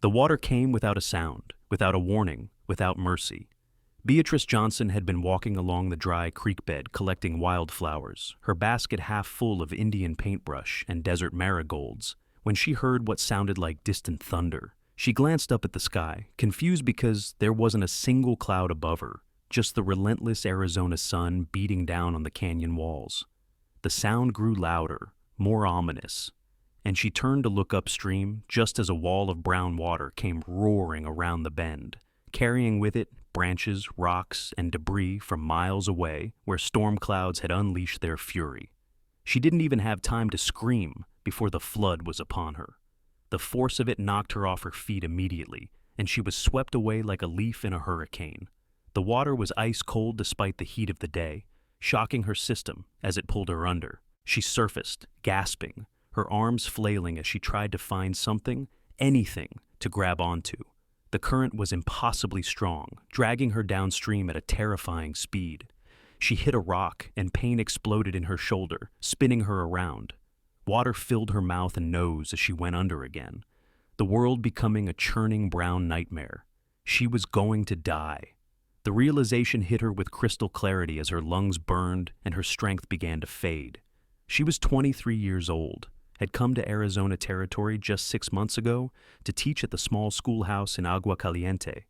The water came without a sound, without a warning, without mercy. Beatrice Johnson had been walking along the dry creek bed collecting wildflowers, her basket half full of Indian paintbrush and desert marigolds, when she heard what sounded like distant thunder. She glanced up at the sky, confused because there wasn't a single cloud above her, just the relentless Arizona sun beating down on the canyon walls. The sound grew louder, more ominous, and she turned to look upstream just as a wall of brown water came roaring around the bend, carrying with it branches, rocks, and debris from miles away where storm clouds had unleashed their fury. She didn't even have time to scream before the flood was upon her. The force of it knocked her off her feet immediately, and she was swept away like a leaf in a hurricane. The water was ice cold despite the heat of the day, shocking her system as it pulled her under. She surfaced, gasping, her arms flailing as she tried to find something, anything, to grab onto. The current was impossibly strong, dragging her downstream at a terrifying speed. She hit a rock, and pain exploded in her shoulder, spinning her around. Water filled her mouth and nose as she went under again, the world becoming a churning brown nightmare. She was going to die. The realization hit her with crystal clarity as her lungs burned and her strength began to fade. She was 23 years old, had come to Arizona territory just 6 months ago to teach at the small schoolhouse in Agua Caliente,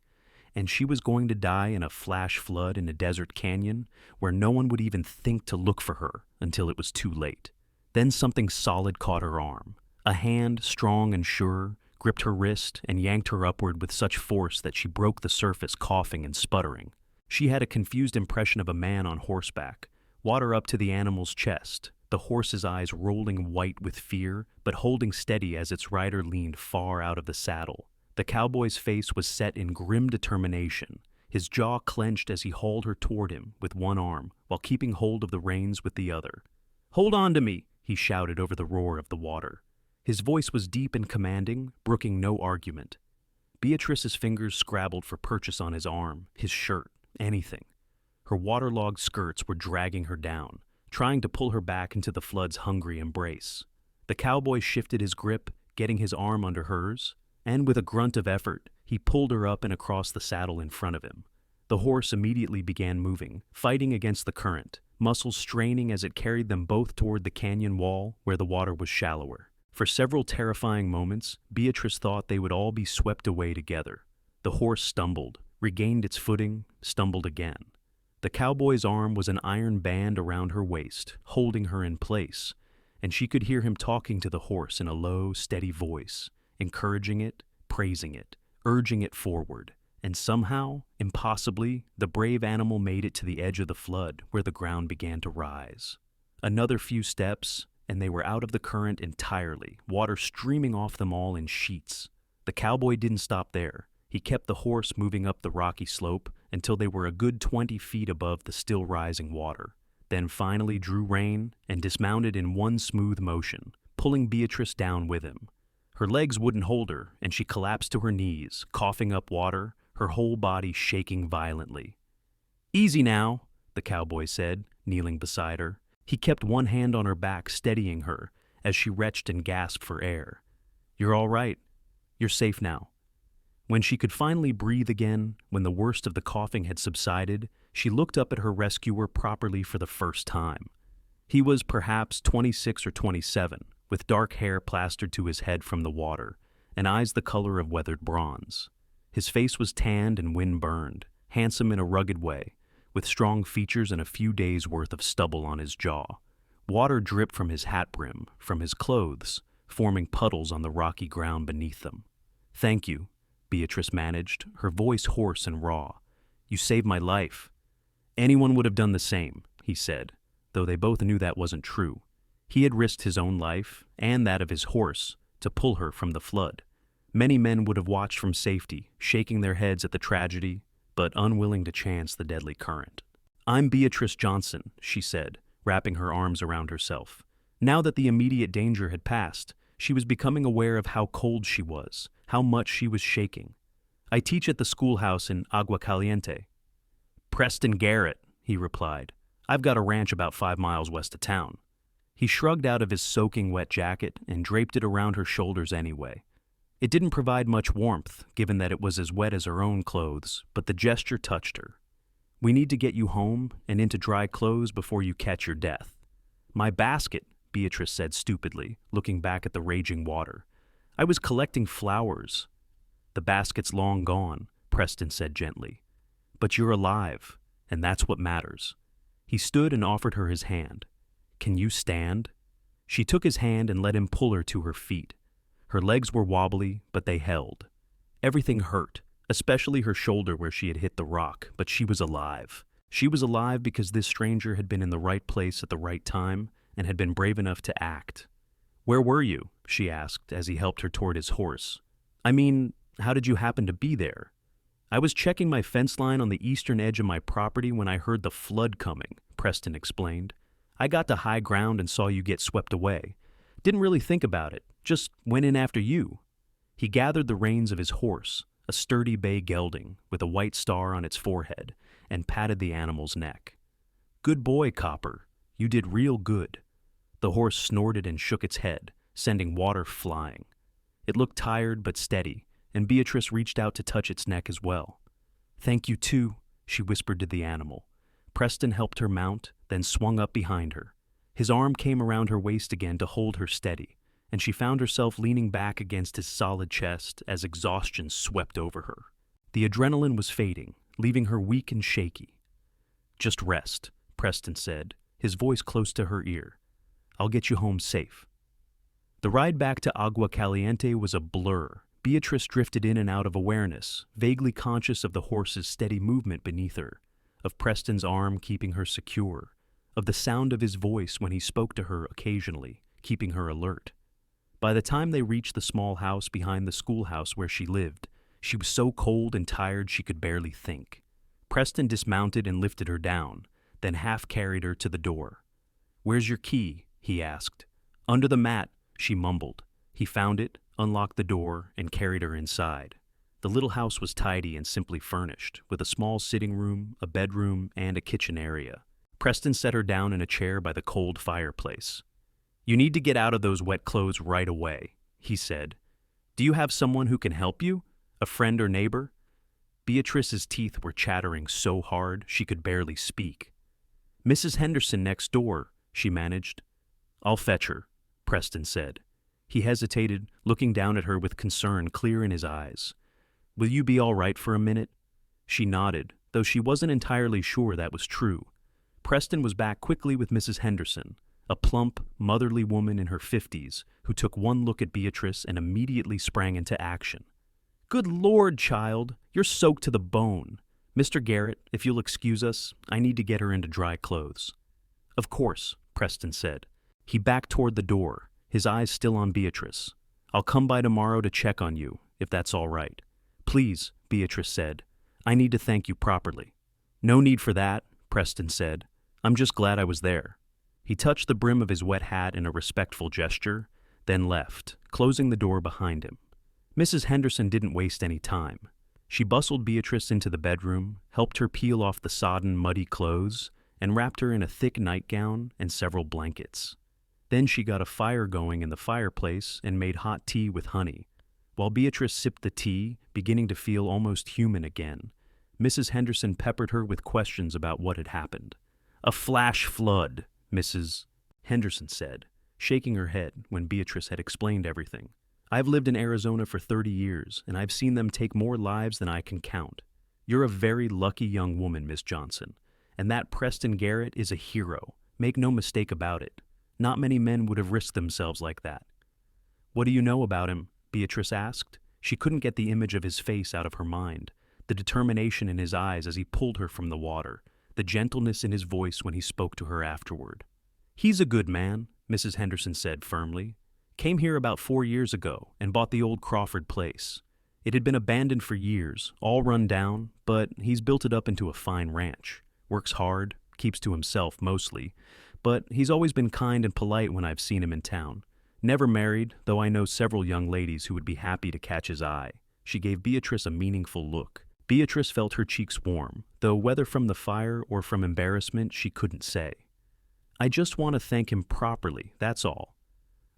and she was going to die in a flash flood in a desert canyon where no one would even think to look for her until it was too late. Then something solid caught her arm. A hand, strong and sure, gripped her wrist and yanked her upward with such force that she broke the surface, coughing and sputtering. She had a confused impression of a man on horseback, water up to the animal's chest, the horse's eyes rolling white with fear, but holding steady as its rider leaned far out of the saddle. The cowboy's face was set in grim determination, his jaw clenched as he hauled her toward him with one arm, while keeping hold of the reins with the other. "Hold on to me," he shouted over the roar of the water. His voice was deep and commanding, brooking no argument. Beatrice's fingers scrabbled for purchase on his arm, his shirt, anything. Her waterlogged skirts were dragging her down, trying to pull her back into the flood's hungry embrace. The cowboy shifted his grip, getting his arm under hers, and with a grunt of effort, he pulled her up and across the saddle in front of him. The horse immediately began moving, fighting against the current, muscles straining as it carried them both toward the canyon wall where the water was shallower. For several terrifying moments, Beatrice thought they would all be swept away together. The horse stumbled, regained its footing, stumbled again. The cowboy's arm was an iron band around her waist, holding her in place, and she could hear him talking to the horse in a low, steady voice, encouraging it, praising it, urging it forward. And somehow, impossibly, the brave animal made it to the edge of the flood where the ground began to rise. Another few steps, and they were out of the current entirely, water streaming off them all in sheets. The cowboy didn't stop there. He kept the horse moving up the rocky slope until they were a good 20 feet above the still rising water, then finally drew rein and dismounted in one smooth motion, pulling Beatrice down with him. Her legs wouldn't hold her, and she collapsed to her knees, coughing up water, her whole body shaking violently. "Easy now," the cowboy said, kneeling beside her. He kept one hand on her back, steadying her as she retched and gasped for air. "You're all right. You're safe now." When she could finally breathe again, when the worst of the coughing had subsided, she looked up at her rescuer properly for the first time. He was perhaps 26 or 27, with dark hair plastered to his head from the water, and eyes the color of weathered bronze. His face was tanned and wind-burned, handsome in a rugged way, with strong features and a few days' worth of stubble on his jaw. Water dripped from his hat brim, from his clothes, forming puddles on the rocky ground beneath them. "Thank you," Beatrice managed, her voice hoarse and raw. "You saved my life." "Anyone would have done the same," he said, though they both knew that wasn't true. He had risked his own life, and that of his horse, to pull her from the flood. Many men would have watched from safety, shaking their heads at the tragedy, but unwilling to chance the deadly current. "I'm Beatrice Johnson," she said, wrapping her arms around herself. Now that the immediate danger had passed, she was becoming aware of how cold she was, how much she was shaking. "I teach at the schoolhouse in Agua Caliente." "Preston Garrett," he replied. "I've got a ranch about 5 miles west of town." He shrugged out of his soaking wet jacket and draped it around her shoulders anyway. It didn't provide much warmth, given that it was as wet as her own clothes, but the gesture touched her. "We need to get you home and into dry clothes before you catch your death." "My basket," Beatrice said stupidly, looking back at the raging water. "I was collecting flowers." "The basket's long gone," Preston said gently. "But you're alive, and that's what matters." He stood and offered her his hand. "Can you stand?" She took his hand and let him pull her to her feet. Her legs were wobbly, but they held. Everything hurt, especially her shoulder where she had hit the rock, but she was alive. She was alive because this stranger had been in the right place at the right time and had been brave enough to act. "Where were you?" she asked as he helped her toward his horse. "I mean, how did you happen to be there?" "I was checking my fence line on the eastern edge of my property when I heard the flood coming," Preston explained. "I got to high ground and saw you get swept away. Didn't really think about it, just went in after you." He gathered the reins of his horse, a sturdy bay gelding with a white star on its forehead, and patted the animal's neck. "Good boy, Copper. You did real good." The horse snorted and shook its head, sending water flying. It looked tired but steady, and Beatrice reached out to touch its neck as well. "Thank you, too," she whispered to the animal. Preston helped her mount, then swung up behind her. His arm came around her waist again to hold her steady, and she found herself leaning back against his solid chest as exhaustion swept over her. The adrenaline was fading, leaving her weak and shaky. "Just rest," Preston said, his voice close to her ear. "I'll get you home safe." The ride back to Agua Caliente was a blur. Beatrice drifted in and out of awareness, vaguely conscious of the horse's steady movement beneath her, of Preston's arm keeping her secure, of the sound of his voice when he spoke to her occasionally, keeping her alert. By the time they reached the small house behind the schoolhouse where she lived, she was so cold and tired she could barely think. Preston dismounted and lifted her down, then half carried her to the door. "Where's your key?" he asked. "Under the mat," she mumbled. He found it, unlocked the door, and carried her inside. The little house was tidy and simply furnished, with a small sitting room, a bedroom, and a kitchen area. Preston set her down in a chair by the cold fireplace. "You need to get out of those wet clothes right away," he said. "Do you have someone who can help you? A friend or neighbor?" Beatrice's teeth were chattering so hard she could barely speak. "Mrs. Henderson next door," she managed. "I'll fetch her," Preston said. He hesitated, looking down at her with concern clear in his eyes. "Will you be all right for a minute?" She nodded, though she wasn't entirely sure that was true. Preston was back quickly with Mrs. Henderson, a plump, motherly woman in her 50s who took one look at Beatrice and immediately sprang into action. "Good Lord, child, you're soaked to the bone. Mr. Garrett, if you'll excuse us, I need to get her into dry clothes." "Of course," Preston said. He backed toward the door, his eyes still on Beatrice. "I'll come by tomorrow to check on you, if that's all right." "Please," Beatrice said. "I need to thank you properly." "No need for that," Preston said. "I'm just glad I was there." He touched the brim of his wet hat in a respectful gesture, then left, closing the door behind him. Mrs. Henderson didn't waste any time. She bustled Beatrice into the bedroom, helped her peel off the sodden, muddy clothes, and wrapped her in a thick nightgown and several blankets. Then she got a fire going in the fireplace and made hot tea with honey. While Beatrice sipped the tea, beginning to feel almost human again, Mrs. Henderson peppered her with questions about what had happened. "A flash flood," Mrs. Henderson said, shaking her head when Beatrice had explained everything. "I've lived in Arizona for 30 years, and I've seen them take more lives than I can count. You're a very lucky young woman, Miss Johnson, and that Preston Garrett is a hero. Make no mistake about it. Not many men would have risked themselves like that." "What do you know about him?" Beatrice asked. She couldn't get the image of his face out of her mind, the determination in his eyes as he pulled her from the water, the gentleness in his voice when he spoke to her afterward. "He's a good man," Mrs. Henderson said firmly. "Came here about 4 years ago and bought the old Crawford place. It had been abandoned for years, all run down, but he's built it up into a fine ranch. Works hard, keeps to himself mostly, but he's always been kind and polite when I've seen him in town. Never married, though I know several young ladies who would be happy to catch his eye." She gave Beatrice a meaningful look. Beatrice felt her cheeks warm, though whether from the fire or from embarrassment she couldn't say. "I just want to thank him properly, that's all."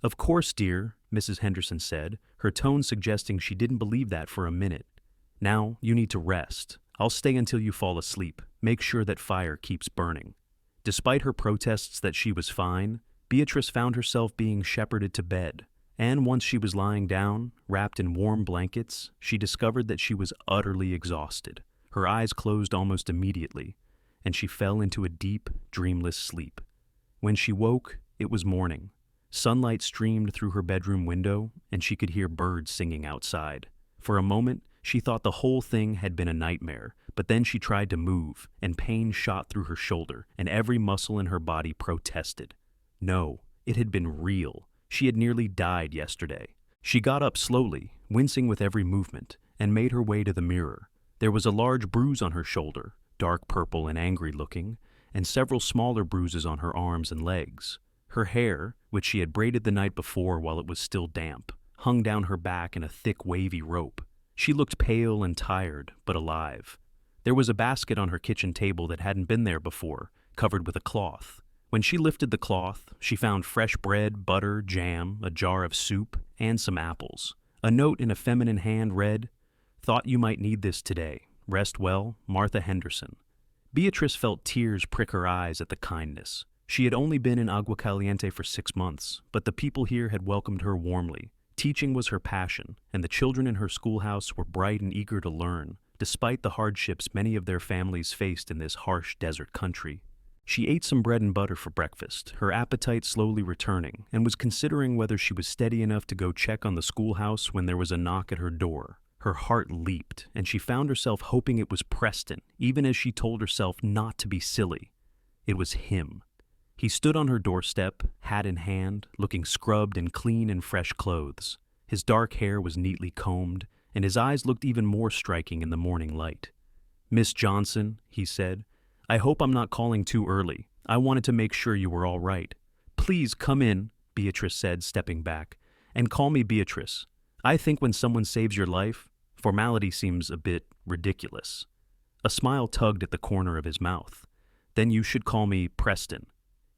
"Of course, dear," Mrs. Henderson said, her tone suggesting she didn't believe that for a minute. Now, you need to rest. I'll stay until you fall asleep. Make sure that fire keeps burning. Despite her protests that she was fine, Beatrice found herself being shepherded to bed. And once she was lying down, wrapped in warm blankets, she discovered that she was utterly exhausted. Her eyes closed almost immediately, and she fell into a deep, dreamless sleep. When she woke, it was morning. Sunlight streamed through her bedroom window, and she could hear birds singing outside. For a moment, she thought the whole thing had been a nightmare, but then she tried to move, and pain shot through her shoulder, and every muscle in her body protested. No, it had been real. She had nearly died yesterday. She got up slowly, wincing with every movement, and made her way to the mirror. There was a large bruise on her shoulder, dark purple and angry-looking, and several smaller bruises on her arms and legs. Her hair, which she had braided the night before while it was still damp, hung down her back in a thick, wavy rope. She looked pale and tired, but alive. There was a basket on her kitchen table that hadn't been there before, covered with a cloth. When she lifted the cloth, she found fresh bread, butter, jam, a jar of soup, and some apples. A note in a feminine hand read, "Thought you might need this today. Rest well, Martha Henderson." Beatrice felt tears prick her eyes at the kindness. She had only been in Agua Caliente for 6 months, but the people here had welcomed her warmly. Teaching was her passion, and the children in her schoolhouse were bright and eager to learn, despite the hardships many of their families faced in this harsh desert country. She ate some bread and butter for breakfast, her appetite slowly returning, and was considering whether she was steady enough to go check on the schoolhouse when there was a knock at her door. Her heart leaped, and she found herself hoping it was Preston, even as she told herself not to be silly. It was him. He stood on her doorstep, hat in hand, looking scrubbed and clean in fresh clothes. His dark hair was neatly combed, and his eyes looked even more striking in the morning light. "Miss Johnson," he said, "I hope I'm not calling too early. I wanted to make sure you were all right." "Please come in," Beatrice said, stepping back, "and call me Beatrice. I think when someone saves your life, formality seems a bit ridiculous." A smile tugged at the corner of his mouth. "Then you should call me Preston."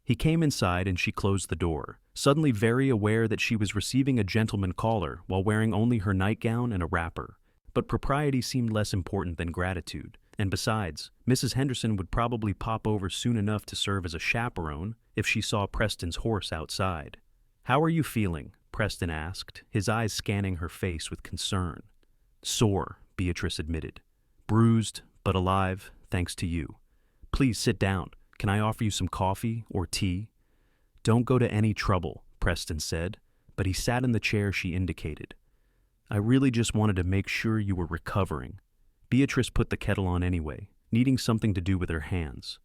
He came inside and she closed the door, suddenly very aware that she was receiving a gentleman caller while wearing only her nightgown and a wrapper. But propriety seemed less important than gratitude, and besides, Mrs. Henderson would probably pop over soon enough to serve as a chaperone if she saw Preston's horse outside. "How are you feeling?" Preston asked, his eyes scanning her face with concern. "Sore," Beatrice admitted. "Bruised, but alive, thanks to you. Please sit down. Can I offer you some coffee or tea?" "Don't go to any trouble," Preston said, but he sat in the chair she indicated. "I really just wanted to make sure you were recovering." Beatrice put the kettle on anyway, needing something to do with her hands.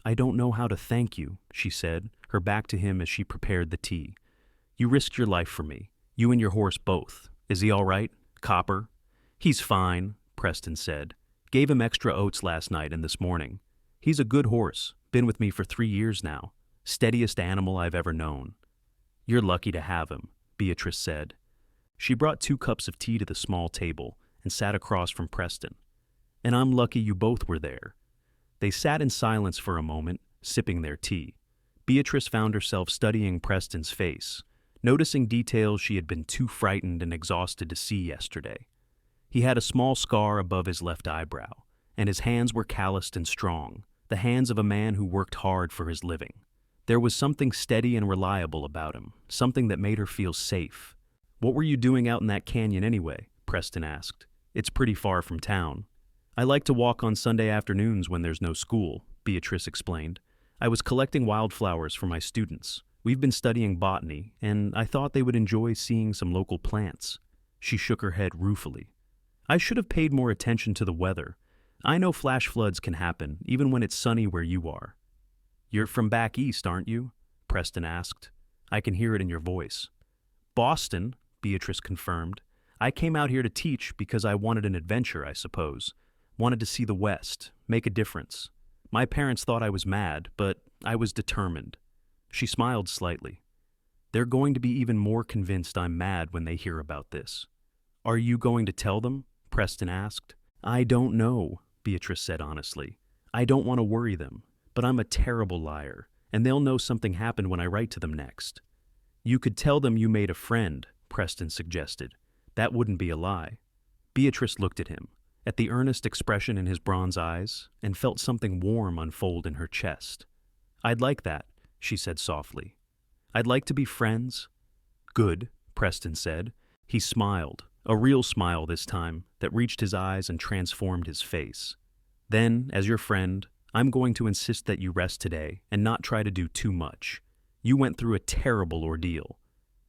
"I don't know how to thank you," she said, her back to him as she prepared the tea. "You risked your life for me. You and your horse both. Is he all right? Copper?" "He's fine," Preston said. "Gave him extra oats last night and this morning. He's a good horse. Been with me for 3 years now. Steadiest animal I've ever known." "You're lucky to have him," Beatrice said. She brought 2 cups of tea to the small table and sat across from Preston. "And I'm lucky you both were there." They sat in silence for a moment, sipping their tea. Beatrice found herself studying Preston's face, noticing details she had been too frightened and exhausted to see yesterday. He had a small scar above his left eyebrow, and his hands were calloused and strong, the hands of a man who worked hard for his living. There was something steady and reliable about him, something that made her feel safe. "What were you doing out in that canyon anyway?" Preston asked. "It's pretty far from town." "I like to walk on Sunday afternoons when there's no school," Beatrice explained. "I was collecting wildflowers for my students. We've been studying botany, and I thought they would enjoy seeing some local plants." She shook her head ruefully. "I should have paid more attention to the weather. I know flash floods can happen, even when it's sunny where you are." "You're from back east, aren't you?" Preston asked. "I can hear it in your voice." "Boston," Beatrice confirmed. "I came out here to teach because I wanted an adventure, I suppose. Wanted to see the West, make a difference. My parents thought I was mad, but I was determined." She smiled slightly. "They're going to be even more convinced I'm mad when they hear about this." "Are you going to tell them?" Preston asked. "I don't know," Beatrice said honestly. "I don't want to worry them, but I'm a terrible liar, and they'll know something happened when I write to them next." "You could tell them you made a friend," Preston suggested. That wouldn't be a lie. Beatrice looked at him, at the earnest expression in his bronze eyes, and felt something warm unfold in her chest. I'd like that, she said softly. I'd like to be friends. Good, Preston said. He smiled, a real smile this time, that reached his eyes and transformed his face. Then, as your friend, I'm going to insist that you rest today and not try to do too much. You went through a terrible ordeal.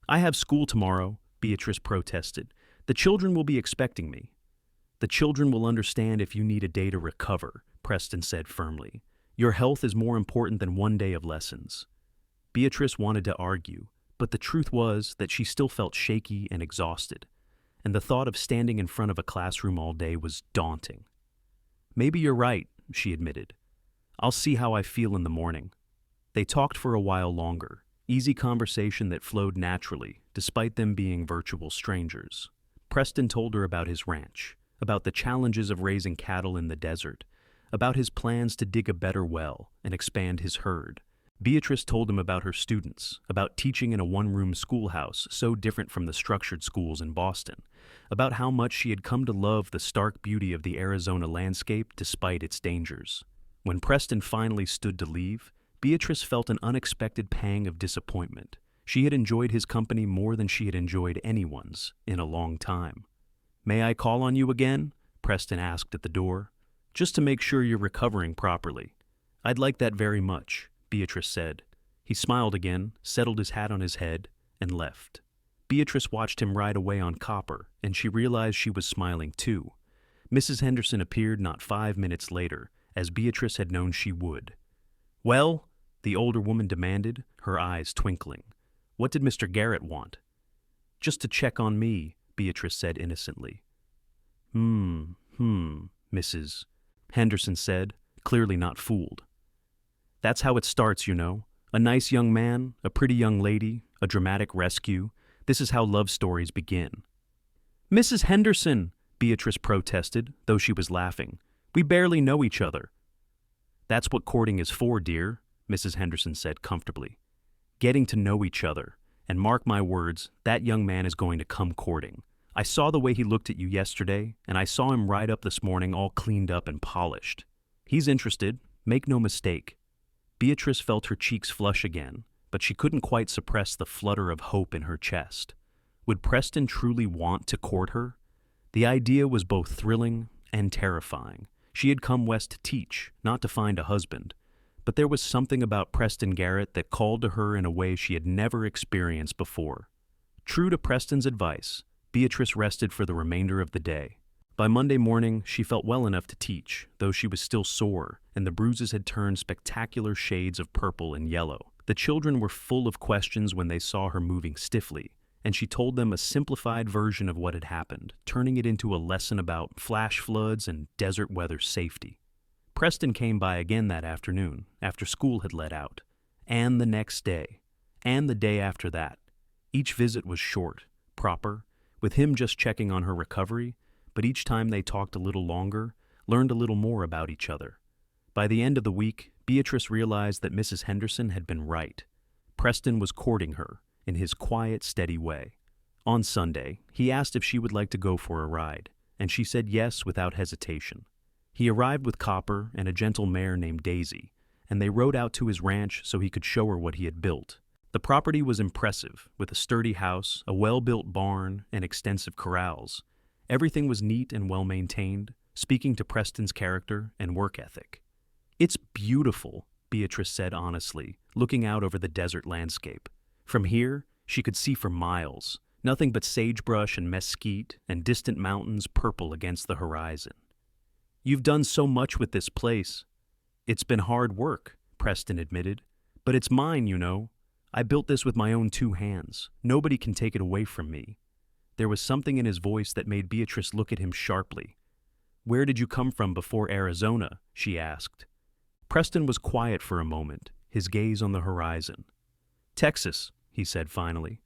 I have school tomorrow, Beatrice protested. The children will be expecting me. The children will understand if you need a day to recover, Preston said firmly. Your health is more important than one day of lessons. Beatrice wanted to argue, but the truth was that she still felt shaky and exhausted, and the thought of standing in front of a classroom all day was daunting. Maybe you're right, she admitted. I'll see how I feel in the morning. They talked for a while longer, easy conversation that flowed naturally, despite them being virtual strangers. Preston told her about his ranch, about the challenges of raising cattle in the desert, about his plans to dig a better well and expand his herd. Beatrice told him about her students, about teaching in a one-room schoolhouse so different from the structured schools in Boston, about how much she had come to love the stark beauty of the Arizona landscape despite its dangers. When Preston finally stood to leave, Beatrice felt an unexpected pang of disappointment. She had enjoyed his company more than she had enjoyed anyone's in a long time. May I call on you again? Preston asked at the door. Just to make sure you're recovering properly. I'd like that very much, Beatrice said. He smiled again, settled his hat on his head, and left. Beatrice watched him ride away on Copper, and she realized she was smiling too. Mrs. Henderson appeared not 5 minutes later, as Beatrice had known she would. Well, the older woman demanded, her eyes twinkling. What did Mr. Garrett want? Just to check on me, Beatrice said innocently. Mrs. Henderson said, clearly not fooled. That's how it starts, you know. A nice young man, a pretty young lady, a dramatic rescue. This is how love stories begin. Mrs. Henderson, Beatrice protested, though she was laughing. We barely know each other. That's what courting is for, dear, Mrs. Henderson said comfortably. Getting to know each other. And mark my words, that young man is going to come courting. I saw the way he looked at you yesterday, and I saw him ride up this morning all cleaned up and polished. He's interested, make no mistake. Beatrice felt her cheeks flush again, but she couldn't quite suppress the flutter of hope in her chest. Would Preston truly want to court her? The idea was both thrilling and terrifying. She had come west to teach, not to find a husband. But there was something about Preston Garrett that called to her in a way she had never experienced before. True to Preston's advice, Beatrice rested for the remainder of the day. By Monday morning, she felt well enough to teach, though she was still sore, and the bruises had turned spectacular shades of purple and yellow. The children were full of questions when they saw her moving stiffly, and she told them a simplified version of what had happened, turning it into a lesson about flash floods and desert weather safety. Preston came by again that afternoon, after school had let out, and the next day, and the day after that. Each visit was short, proper, with him just checking on her recovery, but each time they talked a little longer, learned a little more about each other. By the end of the week, Beatrice realized that Mrs. Henderson had been right. Preston was courting her, in his quiet, steady way. On Sunday, he asked if she would like to go for a ride, and she said yes without hesitation. He arrived with Copper and a gentle mare named Daisy, and they rode out to his ranch so he could show her what he had built. The property was impressive, with a sturdy house, a well-built barn, and extensive corrals. Everything was neat and well-maintained, speaking to Preston's character and work ethic. It's beautiful, Beatrice said honestly, looking out over the desert landscape. From here, she could see for miles, nothing but sagebrush and mesquite and distant mountains purple against the horizon. You've done so much with this place. It's been hard work, Preston admitted, but it's mine, you know. I built this with my own 2 hands. Nobody can take it away from me. There was something in his voice that made Beatrice look at him sharply. Where did you come from before Arizona? She asked. Preston was quiet for a moment, his gaze on the horizon. Texas, he said finally.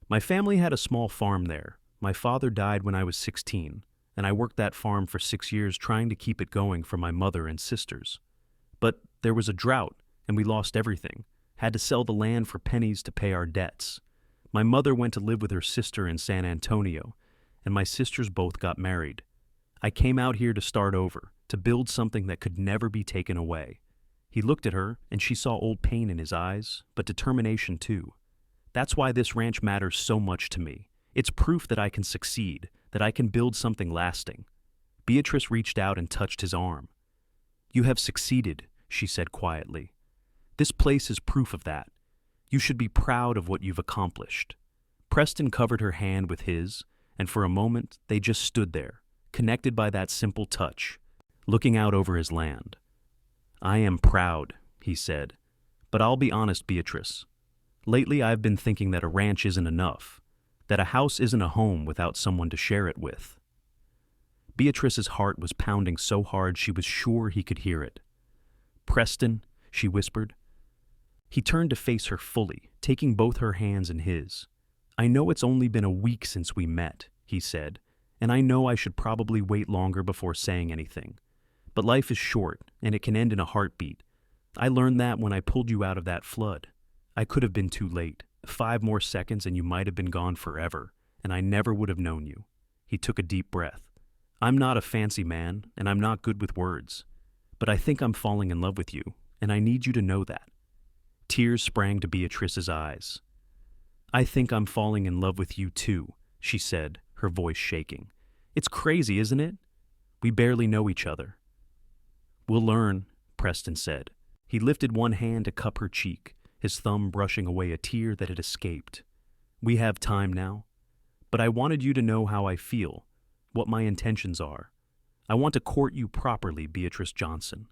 My family had a small farm there. My father died when I was 16, and I worked that farm for 6 years trying to keep it going for my mother and sisters. But there was a drought, and we lost everything. Had to sell the land for pennies to pay our debts. My mother went to live with her sister in San Antonio, and my sisters both got married. I came out here to start over, to build something that could never be taken away. He looked at her, and she saw old pain in his eyes, but determination too. That's why this ranch matters so much to me. It's proof that I can succeed, that I can build something lasting. Beatrice reached out and touched his arm. You have succeeded, she said quietly. This place is proof of that. You should be proud of what you've accomplished. Preston covered her hand with his, and for a moment they just stood there, connected by that simple touch, looking out over his land. I am proud, he said, but I'll be honest, Beatrice. Lately I've been thinking that a ranch isn't enough, that a house isn't a home without someone to share it with. Beatrice's heart was pounding so hard she was sure he could hear it. Preston, she whispered. He turned to face her fully, taking both her hands in his. I know it's only been a week since we met, he said, and I know I should probably wait longer before saying anything. But life is short, and it can end in a heartbeat. I learned that when I pulled you out of that flood. I could have been too late. 5 more seconds and you might have been gone forever, and I never would have known you. He took a deep breath. I'm not a fancy man, and I'm not good with words. But I think I'm falling in love with you, and I need you to know that. Tears sprang to Beatrice's eyes. I think I'm falling in love with you too, she said, her voice shaking. It's crazy, isn't it? We barely know each other. We'll learn, Preston said. He lifted one hand to cup her cheek, his thumb brushing away a tear that had escaped. We have time now. But I wanted you to know how I feel, what my intentions are. I want to court you properly, Beatrice Johnson.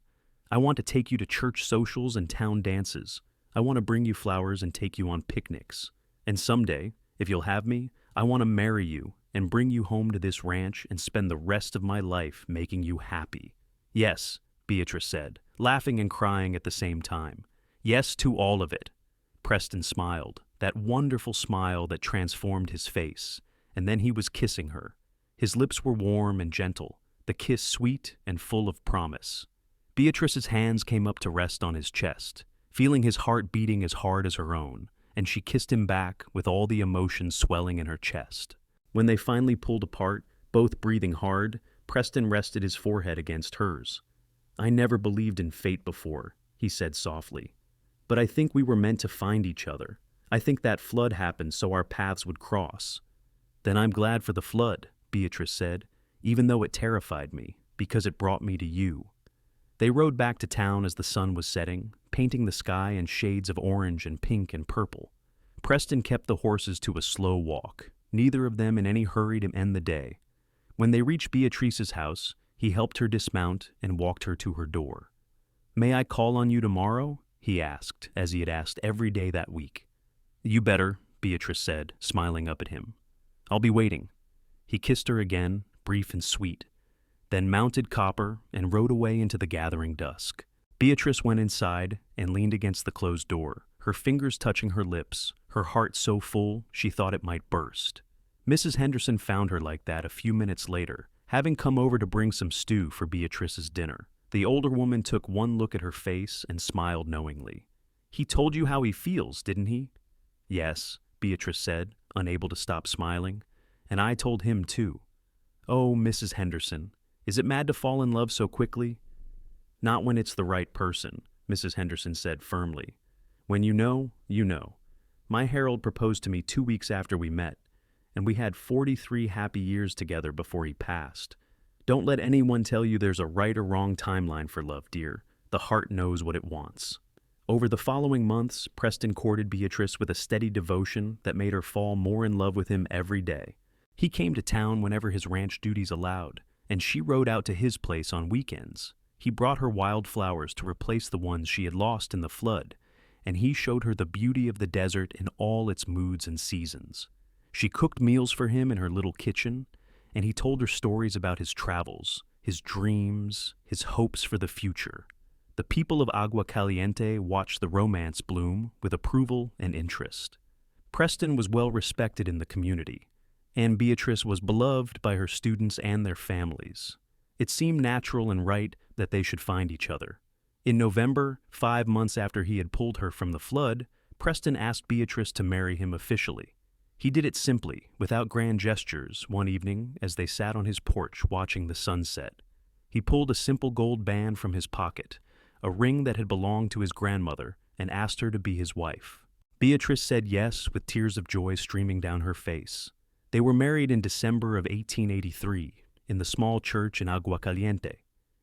I want to take you to church socials and town dances. I want to bring you flowers and take you on picnics. And someday, if you'll have me, I want to marry you and bring you home to this ranch and spend the rest of my life making you happy. Yes, Beatrice said, laughing and crying at the same time. Yes to all of it. Preston smiled, that wonderful smile that transformed his face, and then he was kissing her. His lips were warm and gentle, the kiss sweet and full of promise. Beatrice's hands came up to rest on his chest, feeling his heart beating as hard as her own, and she kissed him back with all the emotion swelling in her chest. When they finally pulled apart, both breathing hard, Preston rested his forehead against hers. I never believed in fate before, he said softly. But I think we were meant to find each other. I think that flood happened so our paths would cross. Then I'm glad for the flood, Beatrice said, even though it terrified me, because it brought me to you. They rode back to town as the sun was setting, painting the sky in shades of orange and pink and purple. Preston kept the horses to a slow walk, neither of them in any hurry to end the day. When they reached Beatrice's house, he helped her dismount and walked her to her door. May I call on you tomorrow? He asked, as he had asked every day that week. You better, Beatrice said, smiling up at him. I'll be waiting. He kissed her again, brief and sweet, then mounted Copper and rode away into the gathering dusk. Beatrice went inside and leaned against the closed door, her fingers touching her lips, her heart so full she thought it might burst. Mrs. Henderson found her like that a few minutes later, having come over to bring some stew for Beatrice's dinner. The older woman took one look at her face and smiled knowingly. He told you how he feels, didn't he? Yes, Beatrice said, unable to stop smiling. And I told him too. Oh, Mrs. Henderson, is it mad to fall in love so quickly? Not when it's the right person, Mrs. Henderson said firmly. When you know, you know. My Harold proposed to me 2 weeks after we met, and we had 43 happy years together before he passed. Don't let anyone tell you there's a right or wrong timeline for love, dear. The heart knows what it wants. Over the following months, Preston courted Beatrice with a steady devotion that made her fall more in love with him every day. He came to town whenever his ranch duties allowed, and she rode out to his place on weekends. He brought her wildflowers to replace the ones she had lost in the flood, and he showed her the beauty of the desert in all its moods and seasons. She cooked meals for him in her little kitchen, and he told her stories about his travels, his dreams, his hopes for the future. The people of Agua Caliente watched the romance bloom with approval and interest. Preston was well respected in the community, and Beatrice was beloved by her students and their families. It seemed natural and right that they should find each other. In November, 5 months after he had pulled her from the flood, Preston asked Beatrice to marry him officially. He did it simply, without grand gestures, one evening as they sat on his porch watching the sunset. He pulled a simple gold band from his pocket, a ring that had belonged to his grandmother, and asked her to be his wife. Beatrice said yes with tears of joy streaming down her face. They were married in December of 1883 in the small church in Agua Caliente.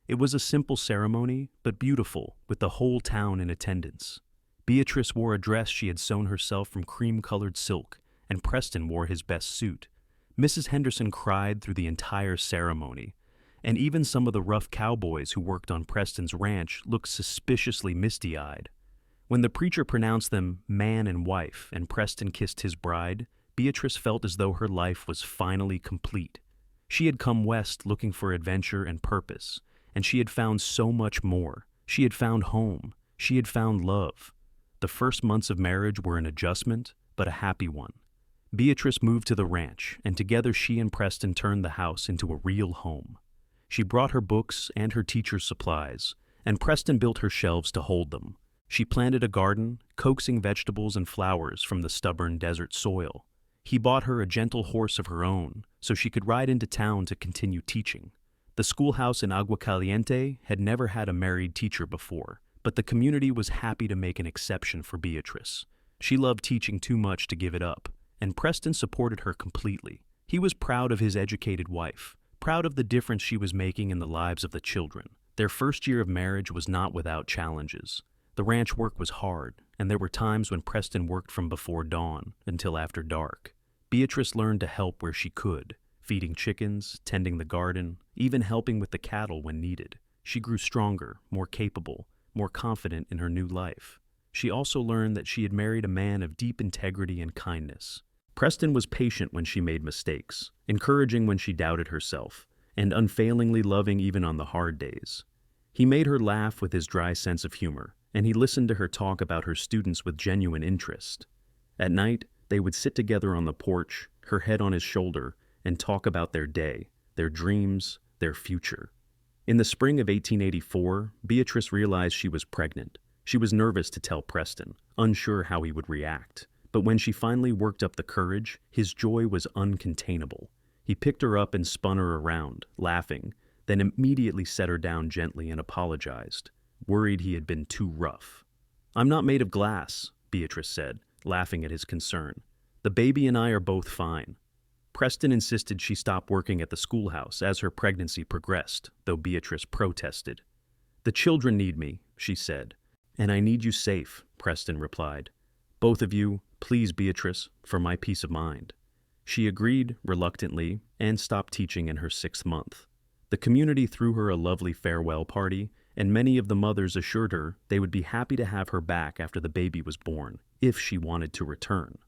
It was a simple ceremony, but beautiful, with the whole town in attendance. Beatrice wore a dress she had sewn herself from cream-colored silk, and Preston wore his best suit. Mrs. Henderson cried through the entire ceremony, and even some of the rough cowboys who worked on Preston's ranch looked suspiciously misty-eyed. When the preacher pronounced them man and wife and Preston kissed his bride, Beatrice felt as though her life was finally complete. She had come west looking for adventure and purpose, and she had found so much more. She had found home. She had found love. The first months of marriage were an adjustment, but a happy one. Beatrice moved to the ranch, and together she and Preston turned the house into a real home. She brought her books and her teacher's supplies, and Preston built her shelves to hold them. She planted a garden, coaxing vegetables and flowers from the stubborn desert soil. He bought her a gentle horse of her own, so she could ride into town to continue teaching. The schoolhouse in Agua Caliente had never had a married teacher before, but the community was happy to make an exception for Beatrice. She loved teaching too much to give it up, and Preston supported her completely. He was proud of his educated wife, proud of the difference she was making in the lives of the children. Their first year of marriage was not without challenges. The ranch work was hard, and there were times when Preston worked from before dawn until after dark. Beatrice learned to help where she could, feeding chickens, tending the garden, even helping with the cattle when needed. She grew stronger, more capable, more confident in her new life. She also learned that she had married a man of deep integrity and kindness. Preston was patient when she made mistakes, encouraging when she doubted herself, and unfailingly loving even on the hard days. He made her laugh with his dry sense of humor, and he listened to her talk about her students with genuine interest. At night, they would sit together on the porch, her head on his shoulder, and talk about their day, their dreams, their future. In the spring of 1884, Beatrice realized she was pregnant. She was nervous to tell Preston, unsure how he would react. But when she finally worked up the courage, his joy was uncontainable. He picked her up and spun her around, laughing, then immediately set her down gently and apologized, worried he had been too rough. "I'm not made of glass," Beatrice said, laughing at his concern. "The baby and I are both fine." Preston insisted she stop working at the schoolhouse as her pregnancy progressed, though Beatrice protested. "The children need me," she said. "And I need you safe," Preston replied. "Both of you, please, Beatrice, for my peace of mind." She agreed, reluctantly, and stopped teaching in her 6th month. The community threw her a lovely farewell party, and many of the mothers assured her they would be happy to have her back after the baby was born, if she wanted to return.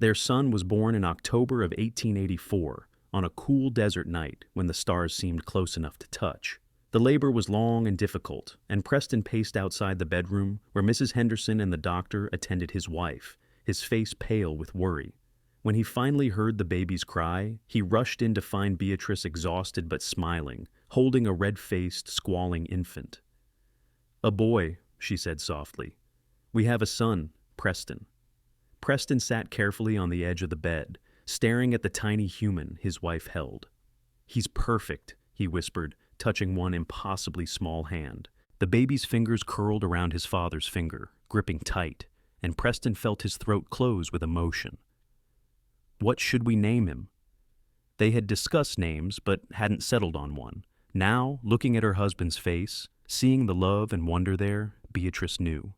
Their son was born in October of 1884, on a cool desert night when the stars seemed close enough to touch. The labor was long and difficult, and Preston paced outside the bedroom where Mrs. Henderson and the doctor attended his wife, his face pale with worry. When he finally heard the baby's cry, he rushed in to find Beatrice exhausted but smiling, holding a red-faced, squalling infant. "A boy," she said softly. "We have a son, Preston." Preston sat carefully on the edge of the bed, staring at the tiny human his wife held. "He's perfect," he whispered, touching one impossibly small hand. The baby's fingers curled around his father's finger, gripping tight, and Preston felt his throat close with emotion. "What should we name him?" They had discussed names, but hadn't settled on one. Now, looking at her husband's face, seeing the love and wonder there, Beatrice knew.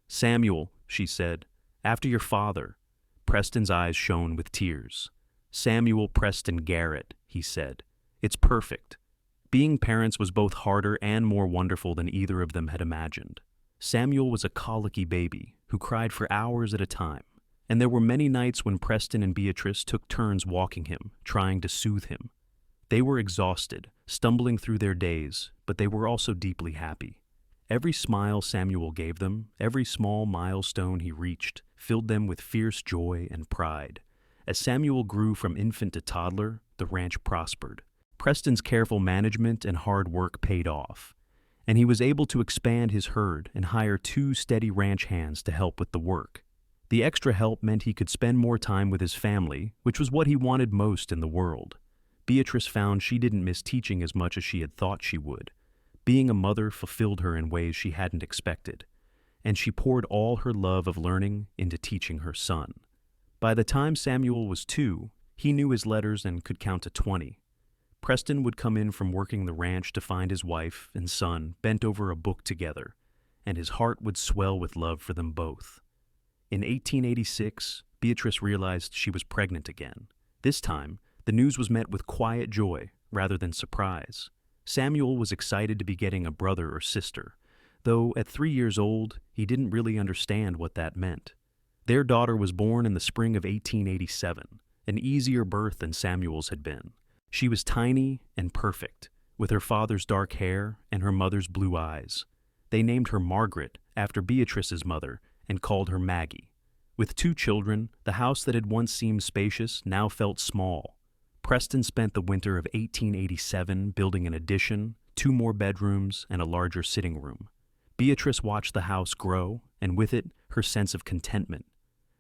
"Samuel," she said, "after your father." Preston's eyes shone with tears. "Samuel Preston Garrett," he said. "It's perfect." Being parents was both harder and more wonderful than either of them had imagined. Samuel was a colicky baby who cried for hours at a time, and there were many nights when Preston and Beatrice took turns walking him, trying to soothe him. They were exhausted, stumbling through their days, but they were also deeply happy. Every smile Samuel gave them, every small milestone he reached, filled them with fierce joy and pride. As Samuel grew from infant to toddler, the ranch prospered. Preston's careful management and hard work paid off, and he was able to expand his herd and hire 2 steady ranch hands to help with the work. The extra help meant he could spend more time with his family, which was what he wanted most in the world. Beatrice found she didn't miss teaching as much as she had thought she would. Being a mother fulfilled her in ways she hadn't expected, and she poured all her love of learning into teaching her son. By the time Samuel was 2, he knew his letters and could count to 20. Preston would come in from working the ranch to find his wife and son bent over a book together, and his heart would swell with love for them both. In 1886, Beatrice realized she was pregnant again. This time, the news was met with quiet joy rather than surprise. Samuel was excited to be getting a brother or sister, though at 3 years old, he didn't really understand what that meant. Their daughter was born in the spring of 1887, an easier birth than Samuel's had been. She was tiny and perfect, with her father's dark hair and her mother's blue eyes. They named her Margaret after Beatrice's mother and called her Maggie. With 2 children, the house that had once seemed spacious now felt small. Preston spent the winter of 1887 building an addition, 2 more bedrooms, and a larger sitting room. Beatrice watched the house grow, and with it, her sense of contentment.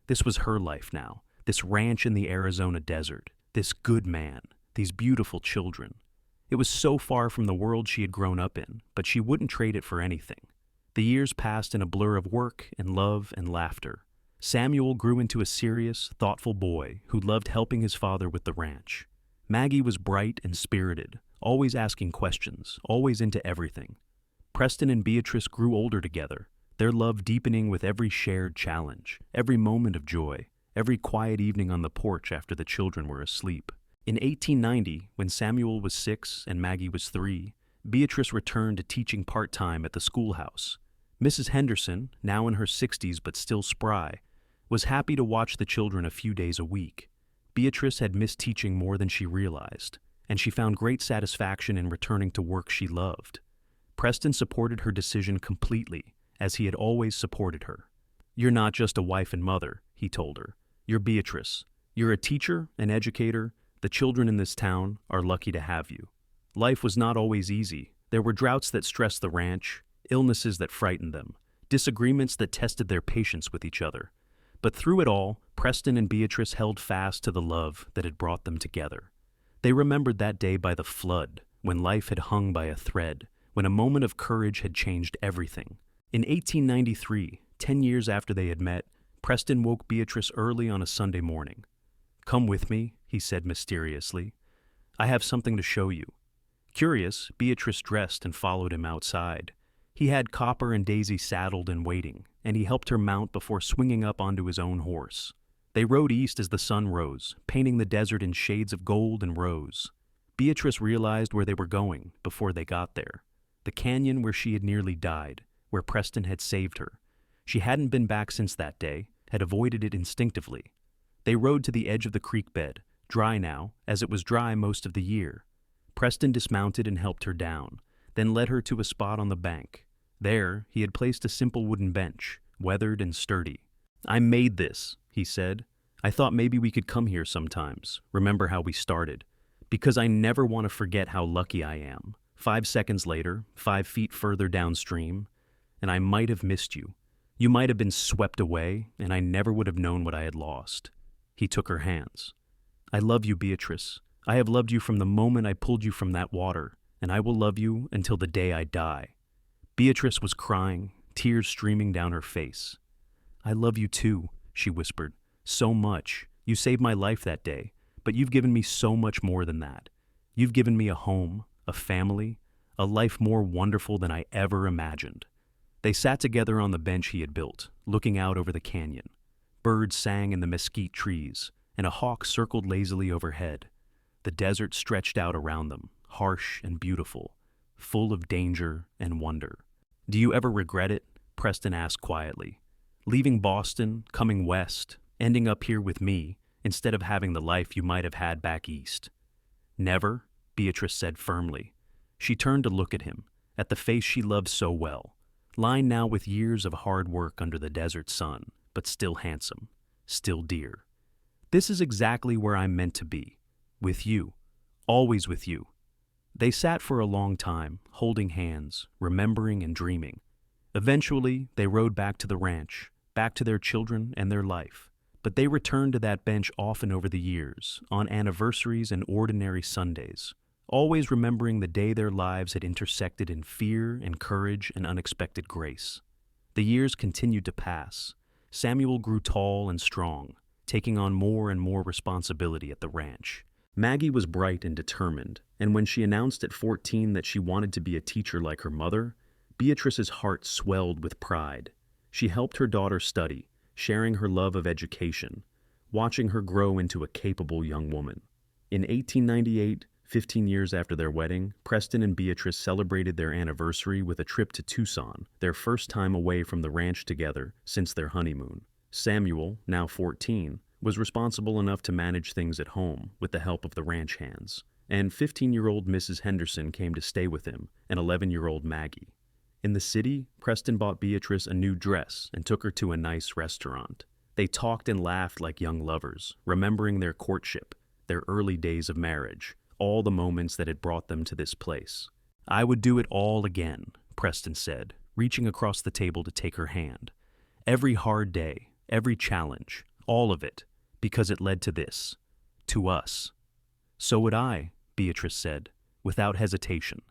This was her life now, this ranch in the Arizona desert, this good man, these beautiful children. It was so far from the world she had grown up in, but she wouldn't trade it for anything. The years passed in a blur of work and love and laughter. Samuel grew into a serious, thoughtful boy who loved helping his father with the ranch. Maggie was bright and spirited, always asking questions, always into everything. Preston and Beatrice grew older together, their love deepening with every shared challenge, every moment of joy, every quiet evening on the porch after the children were asleep. In 1890, when Samuel was 6 and Maggie was 3, Beatrice returned to teaching part-time at the schoolhouse. Mrs. Henderson, now in her 60s but still spry, was happy to watch the children a few days a week. Beatrice had missed teaching more than she realized, and she found great satisfaction in returning to work she loved. Preston supported her decision completely, as he had always supported her. "You're not just a wife and mother," he told her. "You're Beatrice. You're a teacher, an educator. The children in this town are lucky to have you." Life was not always easy. There were droughts that stressed the ranch, illnesses that frightened them, disagreements that tested their patience with each other. But through it all, Preston and Beatrice held fast to the love that had brought them together. They remembered that day by the flood, when life had hung by a thread, when a moment of courage had changed everything. In 1893, 10 years after they had met, Preston woke Beatrice early on a Sunday morning. "Come with me," he said mysteriously. "I have something to show you." Curious, Beatrice dressed and followed him outside. He had Copper and Daisy saddled and waiting, and he helped her mount before swinging up onto his own horse. They rode east as the sun rose, painting the desert in shades of gold and rose. Beatrice realized where they were going before they got there. The canyon where she had nearly died, where Preston had saved her. She hadn't been back since that day, had avoided it instinctively. They rode to the edge of the creek bed, dry now, as it was dry most of the year. Preston dismounted and helped her down, then led her to a spot on the bank. There, he had placed a simple wooden bench, weathered and sturdy. "I made this," he said. "I thought maybe we could come here sometimes, remember how we started. Because I never want to forget how lucky I am. 5 seconds later, 5 feet further downstream, and I might have missed you. You might have been swept away, and I never would have known what I had lost." He took her hands. "I love you, Beatrice. I have loved you from the moment I pulled you from that water, and I will love you until the day I die." Beatrice was crying, tears streaming down her face. "I love you too," she whispered. "So much. You saved my life that day, but you've given me so much more than that. You've given me a home, a family, a life more wonderful than I ever imagined." They sat together on the bench he had built, looking out over the canyon. Birds sang in the mesquite trees, and a hawk circled lazily overhead. The desert stretched out around them, harsh and beautiful, full of danger and wonder. "Do you ever regret it?" Preston asked quietly. "Leaving Boston, coming west, ending up here with me, instead of having the life you might have had back east?" "Never," Beatrice said firmly. She turned to look at him, at the face she loved so well, lined now with years of hard work under the desert sun, but still handsome, still dear. "This is exactly where I'm meant to be. With you. Always with you." They sat for a long time, holding hands, remembering and dreaming. Eventually, they rode back to the ranch, back to their children and their life. But they returned to that bench often over the years, on anniversaries and ordinary Sundays, always remembering the day their lives had intersected in fear and courage and unexpected grace. The years continued to pass. Samuel grew tall and strong, taking on more and more responsibility at the ranch. Maggie was bright and determined, and when she announced at 14 that she wanted to be a teacher like her mother, Beatrice's heart swelled with pride. She helped her daughter study, sharing her love of education, watching her grow into a capable young woman. In 1898, 15 years after their wedding, Preston and Beatrice celebrated their anniversary with a trip to Tucson, their first time away from the ranch together since their honeymoon. Samuel, now 14, was responsible enough to manage things at home with the help of the ranch hands, and 15-year-old Mrs. Henderson came to stay with him, and 11-year-old Maggie. In the city, Preston bought Beatrice a new dress and took her to a nice restaurant. They talked and laughed like young lovers, remembering their courtship, their early days of marriage, all the moments that had brought them to this place. "I would do it all again," Preston said, reaching across the table to take her hand. "Every hard day, every challenge, all of it, because it led to this, to us." "So would I," Beatrice said, without hesitation.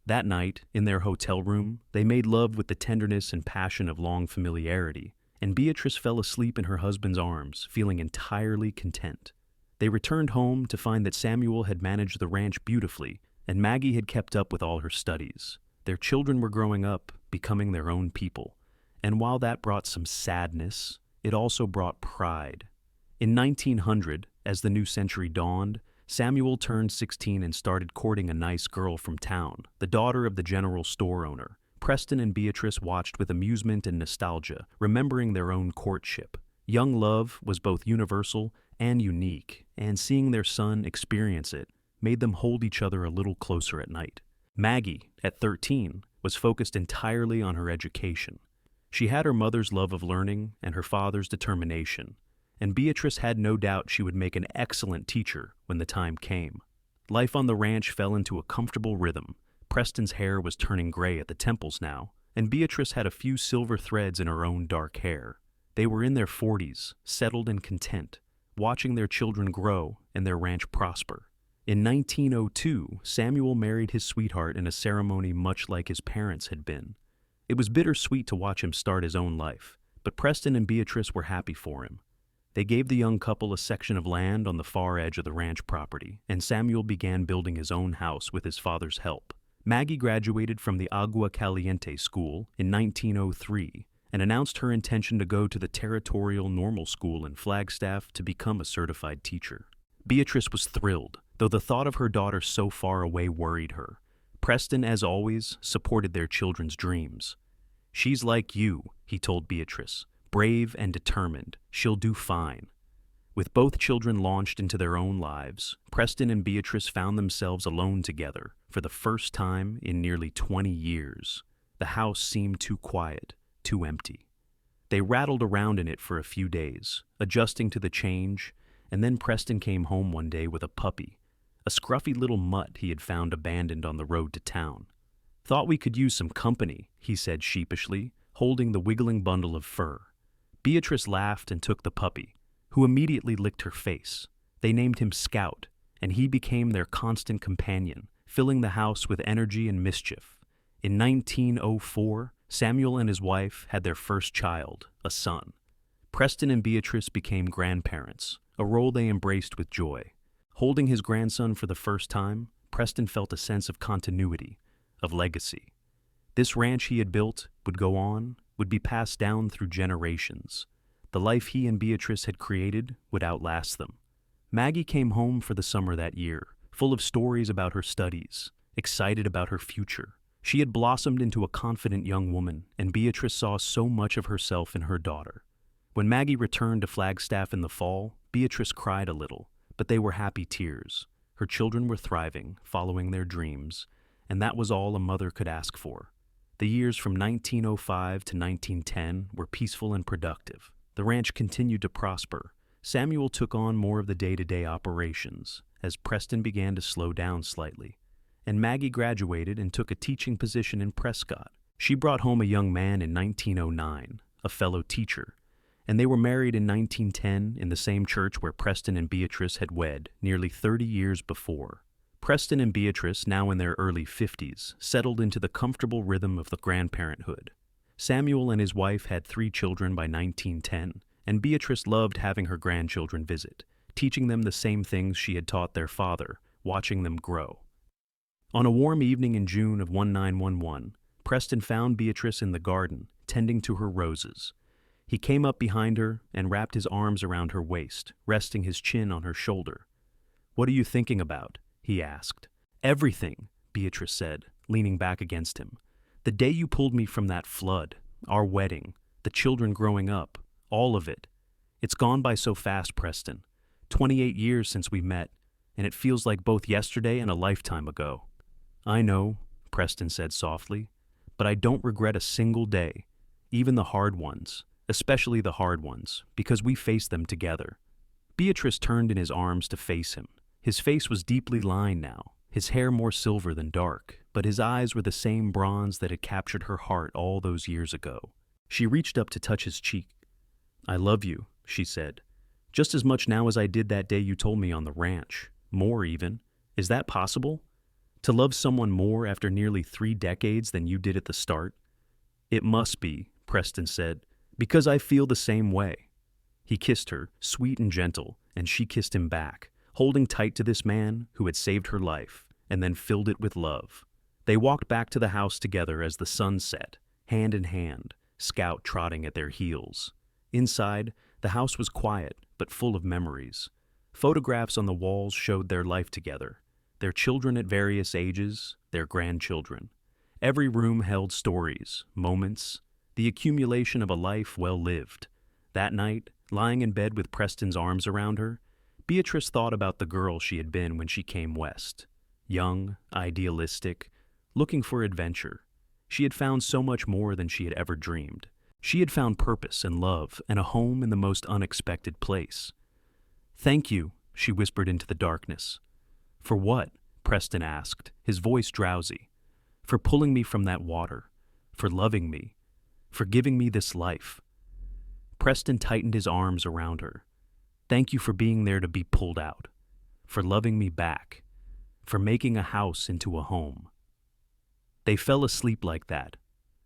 That night, in their hotel room, they made love with the tenderness and passion of long familiarity, and Beatrice fell asleep in her husband's arms, feeling entirely content. They returned home to find that Samuel had managed the ranch beautifully, and Maggie had kept up with all her studies. Their children were growing up, becoming their own people, and while that brought some sadness, it also brought pride. In 1900, as the new century dawned, Samuel turned 16 and started courting a nice girl from town, the daughter of the general store owner. Preston and Beatrice watched with amusement and nostalgia, remembering their own courtship. Young love was both universal and unique, and seeing their son experience it made them hold each other a little closer at night. Maggie, at 13, was focused entirely on her education. She had her mother's love of learning and her father's determination, and Beatrice had no doubt she would make an excellent teacher when the time came. Life on the ranch fell into a comfortable rhythm. Preston's hair was turning gray at the temples now, and Beatrice had a few silver threads in her own dark hair. They were in their 40s, settled and content, watching their children grow and their ranch prosper. In 1902, Samuel married his sweetheart in a ceremony much like his parents had been. It was bittersweet to watch him start his own life, but Preston and Beatrice were happy for him. They gave the young couple a section of land on the far edge of the ranch property, and Samuel began building his own house with his father's help. Maggie graduated from the Agua Caliente School in 1903 and announced her intention to go to the Territorial Normal School in Flagstaff to become a certified teacher. Beatrice was thrilled, though the thought of her daughter so far away worried her. Preston, as always, supported their children's dreams. "She's like you," he told Beatrice. "Brave and determined. She'll do fine." With both children launched into their own lives, Preston and Beatrice found themselves alone together for the first time in nearly 20 years. The house seemed too quiet, too empty. They rattled around in it for a few days, adjusting to the change, and then Preston came home one day with a puppy, a scruffy little mutt he had found abandoned on the road to town. "Thought we could use some company," he said sheepishly, holding the wiggling bundle of fur. Beatrice laughed and took the puppy, who immediately licked her face. They named him Scout, and he became their constant companion, filling the house with energy and mischief. In 1904, Samuel and his wife had their first child, a son. Preston and Beatrice became grandparents, a role they embraced with joy. Holding his grandson for the first time, Preston felt a sense of continuity, of legacy. This ranch he had built would go on, would be passed down through generations. The life he and Beatrice had created would outlast them. Maggie came home for the summer that year, full of stories about her studies, excited about her future. She had blossomed into a confident young woman, and Beatrice saw so much of herself in her daughter. When Maggie returned to Flagstaff in the fall, Beatrice cried a little, but they were happy tears. Her children were thriving, following their dreams, and that was all a mother could ask for. The years from 1905 to 1910 were peaceful and productive. The ranch continued to prosper. Samuel took on more of the day-to-day operations, as Preston began to slow down slightly. And Maggie graduated and took a teaching position in Prescott. She brought home a young man in 1909, a fellow teacher, and they were married in 1910 in the same church where Preston and Beatrice had wed nearly 30 years before. Preston and Beatrice, now in their early 50s, settled into the comfortable rhythm of the grandparenthood. Samuel and his wife had 3 children by 1910, and Beatrice loved having her grandchildren visit, teaching them the same things she had taught their father, watching them grow. On a warm evening in June of 1911, Preston found Beatrice in the garden, tending to her roses. He came up behind her and wrapped his arms around her waist, resting his chin on her shoulder. "What are you thinking about?" he asked. "Everything," Beatrice said, leaning back against him. "The day you pulled me from that flood, our wedding, the children growing up, all of it. It's gone by so fast, Preston. 28 years since we met, and it feels like both yesterday and a lifetime ago." "I know," Preston said softly, "but I don't regret a single day, even the hard ones, especially the hard ones, because we faced them together." Beatrice turned in his arms to face him. His face was deeply lined now, his hair more silver than dark, but his eyes were the same bronze that had captured her heart all those years ago. She reached up to touch his cheek. "I love you," she said, "just as much now as I did that day you told me on the ranch. More even. Is that possible? To love someone more after nearly 3 decades than you did at the start?" "It must be," Preston said, "because I feel the same way." He kissed her, sweet and gentle, and she kissed him back, holding tight to this man who had saved her life and then filled it with love. They walked back to the house together as the sun set, hand in hand, Scout trotting at their heels. Inside, the house was quiet but full of memories. Photographs on the walls showed their life together, their children at various ages, their grandchildren. Every room held stories, moments, the accumulation of a life well lived. That night, lying in bed with Preston's arms around her, Beatrice thought about the girl she had been when she came west. Young, idealistic, looking for adventure. She had found so much more than she had ever dreamed. She had found purpose and love and a home in the most unexpected place. "Thank you," she whispered into the darkness. "For what?" Preston asked, his voice drowsy. "For pulling me from that water, for loving me, for giving me this life." Preston tightened his arms around her. "Thank you for being there to be pulled out, for loving me back, for making a house into a home." They fell asleep like that,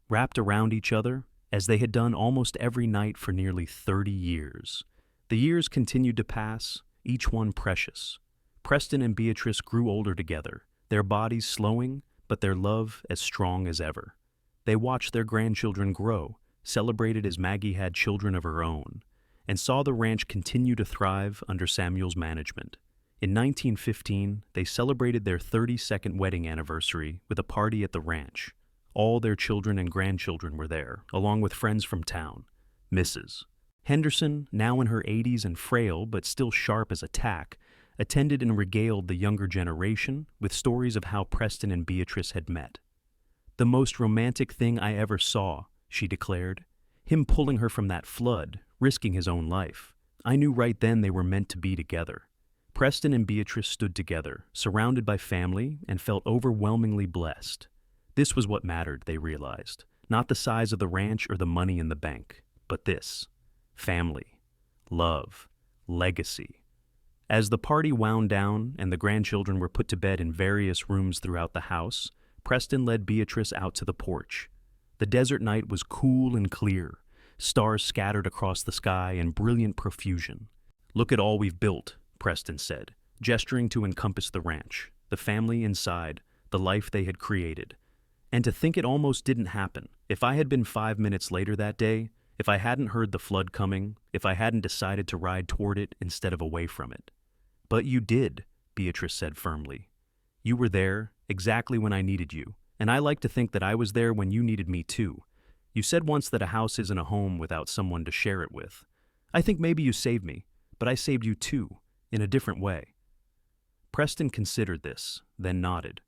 wrapped around each other, as they had done almost every night for nearly 30 years. The years continued to pass, each one precious. Preston and Beatrice grew older together, their bodies slowing, but their love as strong as ever. They watched their grandchildren grow, celebrated as Maggie had children of her own, and saw the ranch continue to thrive under Samuel's management. In 1915, they celebrated their 32nd wedding anniversary with a party at the ranch. All their children and grandchildren were there, along with friends from town. Mrs. Henderson, now in her 80s and frail but still sharp as a tack, attended and regaled the younger generation with stories of how Preston and Beatrice had met. "The most romantic thing I ever saw," she declared. "Him pulling her from that flood, risking his own life. I knew right then they were meant to be together." Preston and Beatrice stood together, surrounded by family, and felt overwhelmingly blessed. This was what mattered, they realized. Not the size of the ranch or the money in the bank, but this: family, love, legacy. As the party wound down and the grandchildren were put to bed in various rooms throughout the house, Preston led Beatrice out to the porch. The desert night was cool and clear, stars scattered across the sky in brilliant profusion. "Look at all we've built," Preston said, gesturing to encompass the ranch, the family inside, the life they had created. "And to think it almost didn't happen. If I had been 5 minutes later that day, if I hadn't heard the flood coming, if I hadn't decided to ride toward it instead of away from it." "But you did," Beatrice said firmly. "You were there, exactly when I needed you, and I like to think that I was there when you needed me too. You said once that a house isn't a home without someone to share it with. I think maybe you saved me, but I saved you too, in a different way." Preston considered this, then nodded.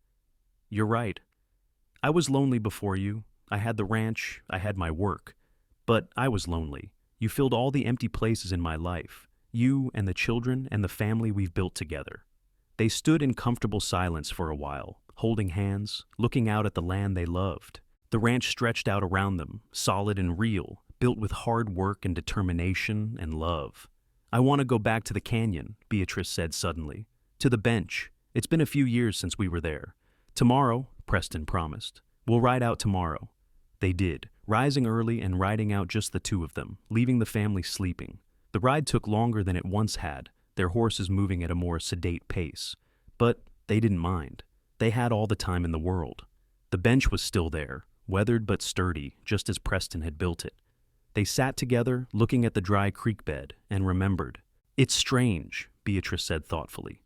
"You're right. I was lonely before you. I had the ranch, I had my work. But I was lonely. You filled all the empty places in my life. You and the children and the family we've built together." They stood in comfortable silence for a while, holding hands, looking out at the land they loved. The ranch stretched out around them, solid and real, built with hard work and determination and love. "I want to go back to the canyon," Beatrice said suddenly. "To the bench. It's been a few years since we were there." "Tomorrow," Preston promised. "We'll ride out tomorrow." They did, rising early and riding out just the two of them, leaving the family sleeping. The ride took longer than it once had, their horses moving at a more sedate pace. But they didn't mind. They had all the time in the world. The bench was still there, weathered but sturdy, just as Preston had built it. They sat together, looking at the dry creek bed, and remembered. "It's strange," Beatrice said thoughtfully.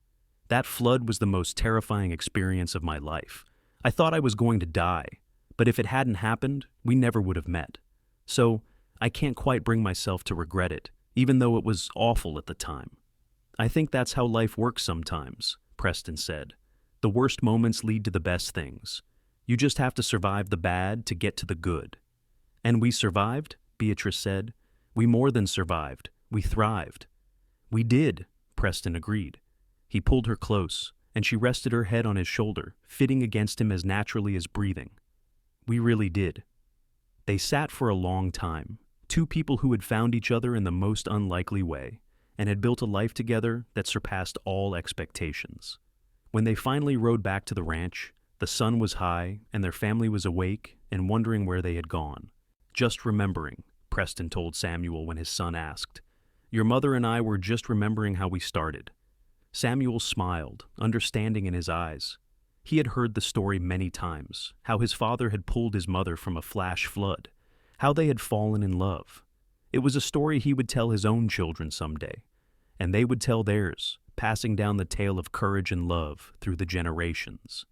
"That flood was the most terrifying experience of my life. I thought I was going to die, but if it hadn't happened, we never would have met. So I can't quite bring myself to regret it, even though it was awful at the time." "I think that's how life works sometimes," Preston said. "The worst moments lead to the best things. You just have to survive the bad to get to the good." "And we survived," Beatrice said. "We more than survived. We thrived." "We did," Preston agreed. He pulled her close, and she rested her head on his shoulder, fitting against him as naturally as breathing. "We really did." They sat for a long time, two people who had found each other in the most unlikely way, and had built a life together that surpassed all expectations. When they finally rode back to the ranch, the sun was high, and their family was awake and wondering where they had gone. "Just remembering," Preston told Samuel when his son asked. "Your mother and I were just remembering how we started." Samuel smiled, understanding in his eyes. He had heard the story many times, how his father had pulled his mother from a flash flood, how they had fallen in love. It was a story he would tell his own children someday, and they would tell theirs, passing down the tale of courage and love through the generations.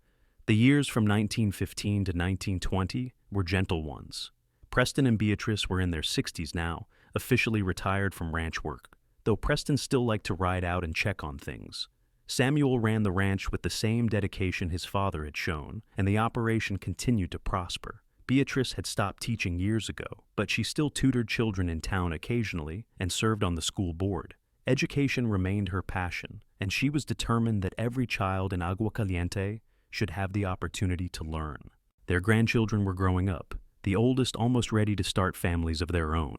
The years from 1915 to 1920 were gentle ones. Preston and Beatrice were in their 60s now, officially retired from ranch work, though Preston still liked to ride out and check on things. Samuel ran the ranch with the same dedication his father had shown, and the operation continued to prosper. Beatrice had stopped teaching years ago, but she still tutored children in town occasionally and served on the school board. Education remained her passion, and she was determined that every child in Agua Caliente should have the opportunity to learn. Their grandchildren were growing up, the oldest almost ready to start families of their own.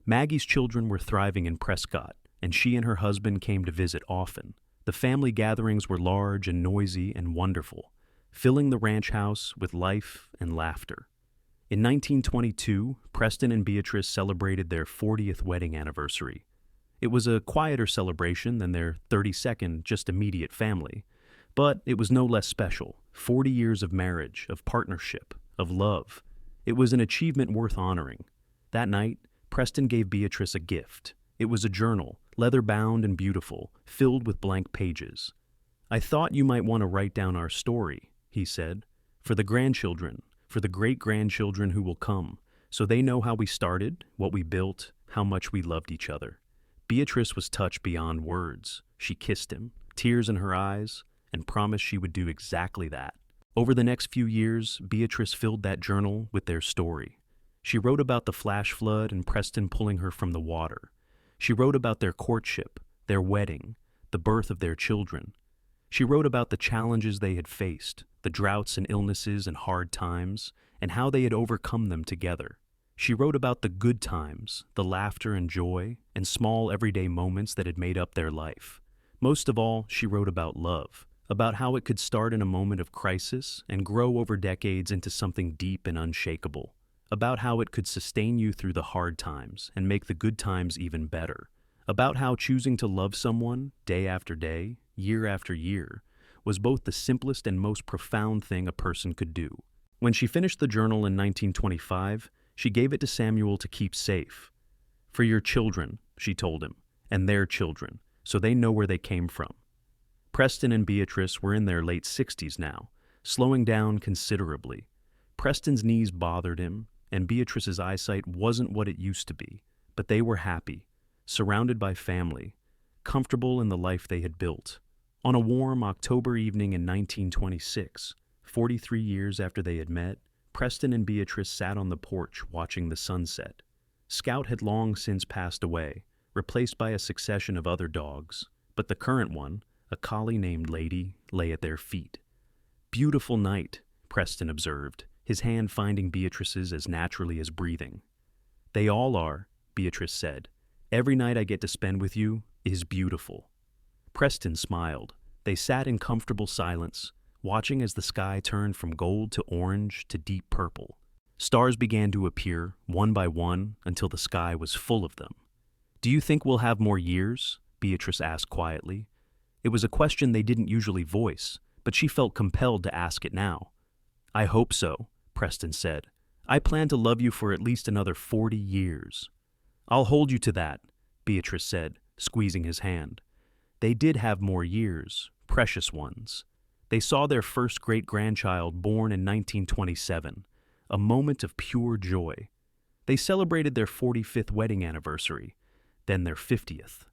Maggie's children were thriving in Prescott, and she and her husband came to visit often. The family gatherings were large and noisy and wonderful, filling the ranch house with life and laughter. In 1922, Preston and Beatrice celebrated their 40th wedding anniversary. It was a quieter celebration than their 32nd just immediate family, but it was no less special. 40 years of marriage, of partnership, of love. It was an achievement worth honoring. That night, Preston gave Beatrice a gift. It was a journal, leather-bound and beautiful, filled with blank pages. "I thought you might want to write down our story," he said, "for the grandchildren, for the great-grandchildren who will come, so they know how we started, what we built, how much we loved each other." Beatrice was touched beyond words. She kissed him, tears in her eyes, and promised she would do exactly that. Over the next few years, Beatrice filled that journal with their story. She wrote about the flash flood and Preston pulling her from the water. She wrote about their courtship, their wedding, the birth of their children. She wrote about the challenges they had faced, the droughts and illnesses and hard times, and how they had overcome them together. She wrote about the good times, the laughter and joy, and small everyday moments that had made up their life. Most of all, she wrote about love, about how it could start in a moment of crisis and grow over decades into something deep and unshakable, about how it could sustain you through the hard times and make the good times even better, about how choosing to love someone day after day, year after year, was both the simplest and most profound thing a person could do. When she finished the journal in 1925, she gave it to Samuel to keep safe. "For your children," she told him, "and their children, so they know where they came from." Preston and Beatrice were in their late 60s now, slowing down considerably. Preston's knees bothered him, and Beatrice's eyesight wasn't what it used to be, but they were happy, surrounded by family, comfortable in the life they had built. On a warm October evening in 1926, 43 years after they had met, Preston and Beatrice sat on the porch watching the sunset. Scout had long since passed away, replaced by a succession of other dogs, but the current one, a collie named Lady, lay at their feet. "Beautiful night," Preston observed, his hand finding Beatrice's as naturally as breathing. They all are, Beatrice said. Every night I get to spend with you is beautiful. Preston smiled. They sat in comfortable silence, watching as the sky turned from gold to orange to deep purple. Stars began to appear, one by one, until the sky was full of them. "Do you think we'll have more years?" Beatrice asked quietly. It was a question they didn't usually voice, but she felt compelled to ask it now. "I hope so," Preston said. "I plan to love you for at least another 40 years. "I'll hold you to that," Beatrice said, squeezing his hand. They did have more years, precious ones. They saw their first great-grandchild born in 1927, a moment of pure joy. They celebrated their 45th wedding anniversary, then their 50th.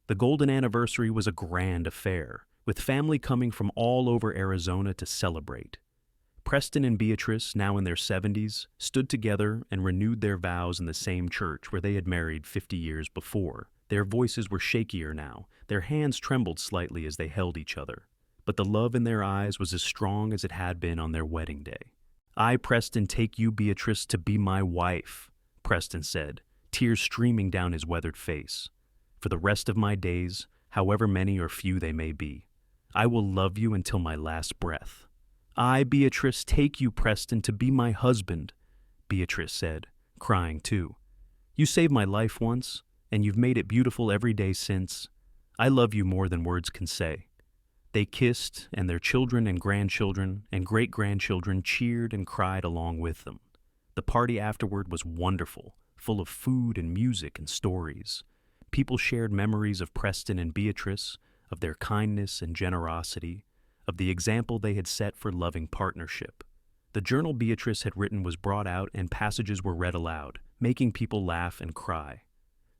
The golden anniversary was a grand affair, with family coming from all over Arizona to celebrate. Preston and Beatrice, now in their 70s, stood together and renewed their vows in the same church where they had married 50 years before. Their voices were shakier now, their hands trembled slightly as they held each other. But the love in their eyes was as strong as it had been on their wedding day. "I, Preston, take you, Beatrice, to be my wife," Preston said, tears streaming down his weathered face. "For the rest of my days, however many or few they may be, I will love you until my last breath." "I, Beatrice, take you, Preston, to be my husband," Beatrice said, crying too. "You saved my life once, and you've made it beautiful every day since. I love you more than words can say." They kissed, and their children and grandchildren and great-grandchildren cheered and cried along with them. The party afterward was wonderful, full of food and music and stories. People shared memories of Preston and Beatrice, of their kindness and generosity, of the example they had set for loving partnership. The journal Beatrice had written was brought out and passages were read aloud, making people laugh and cry.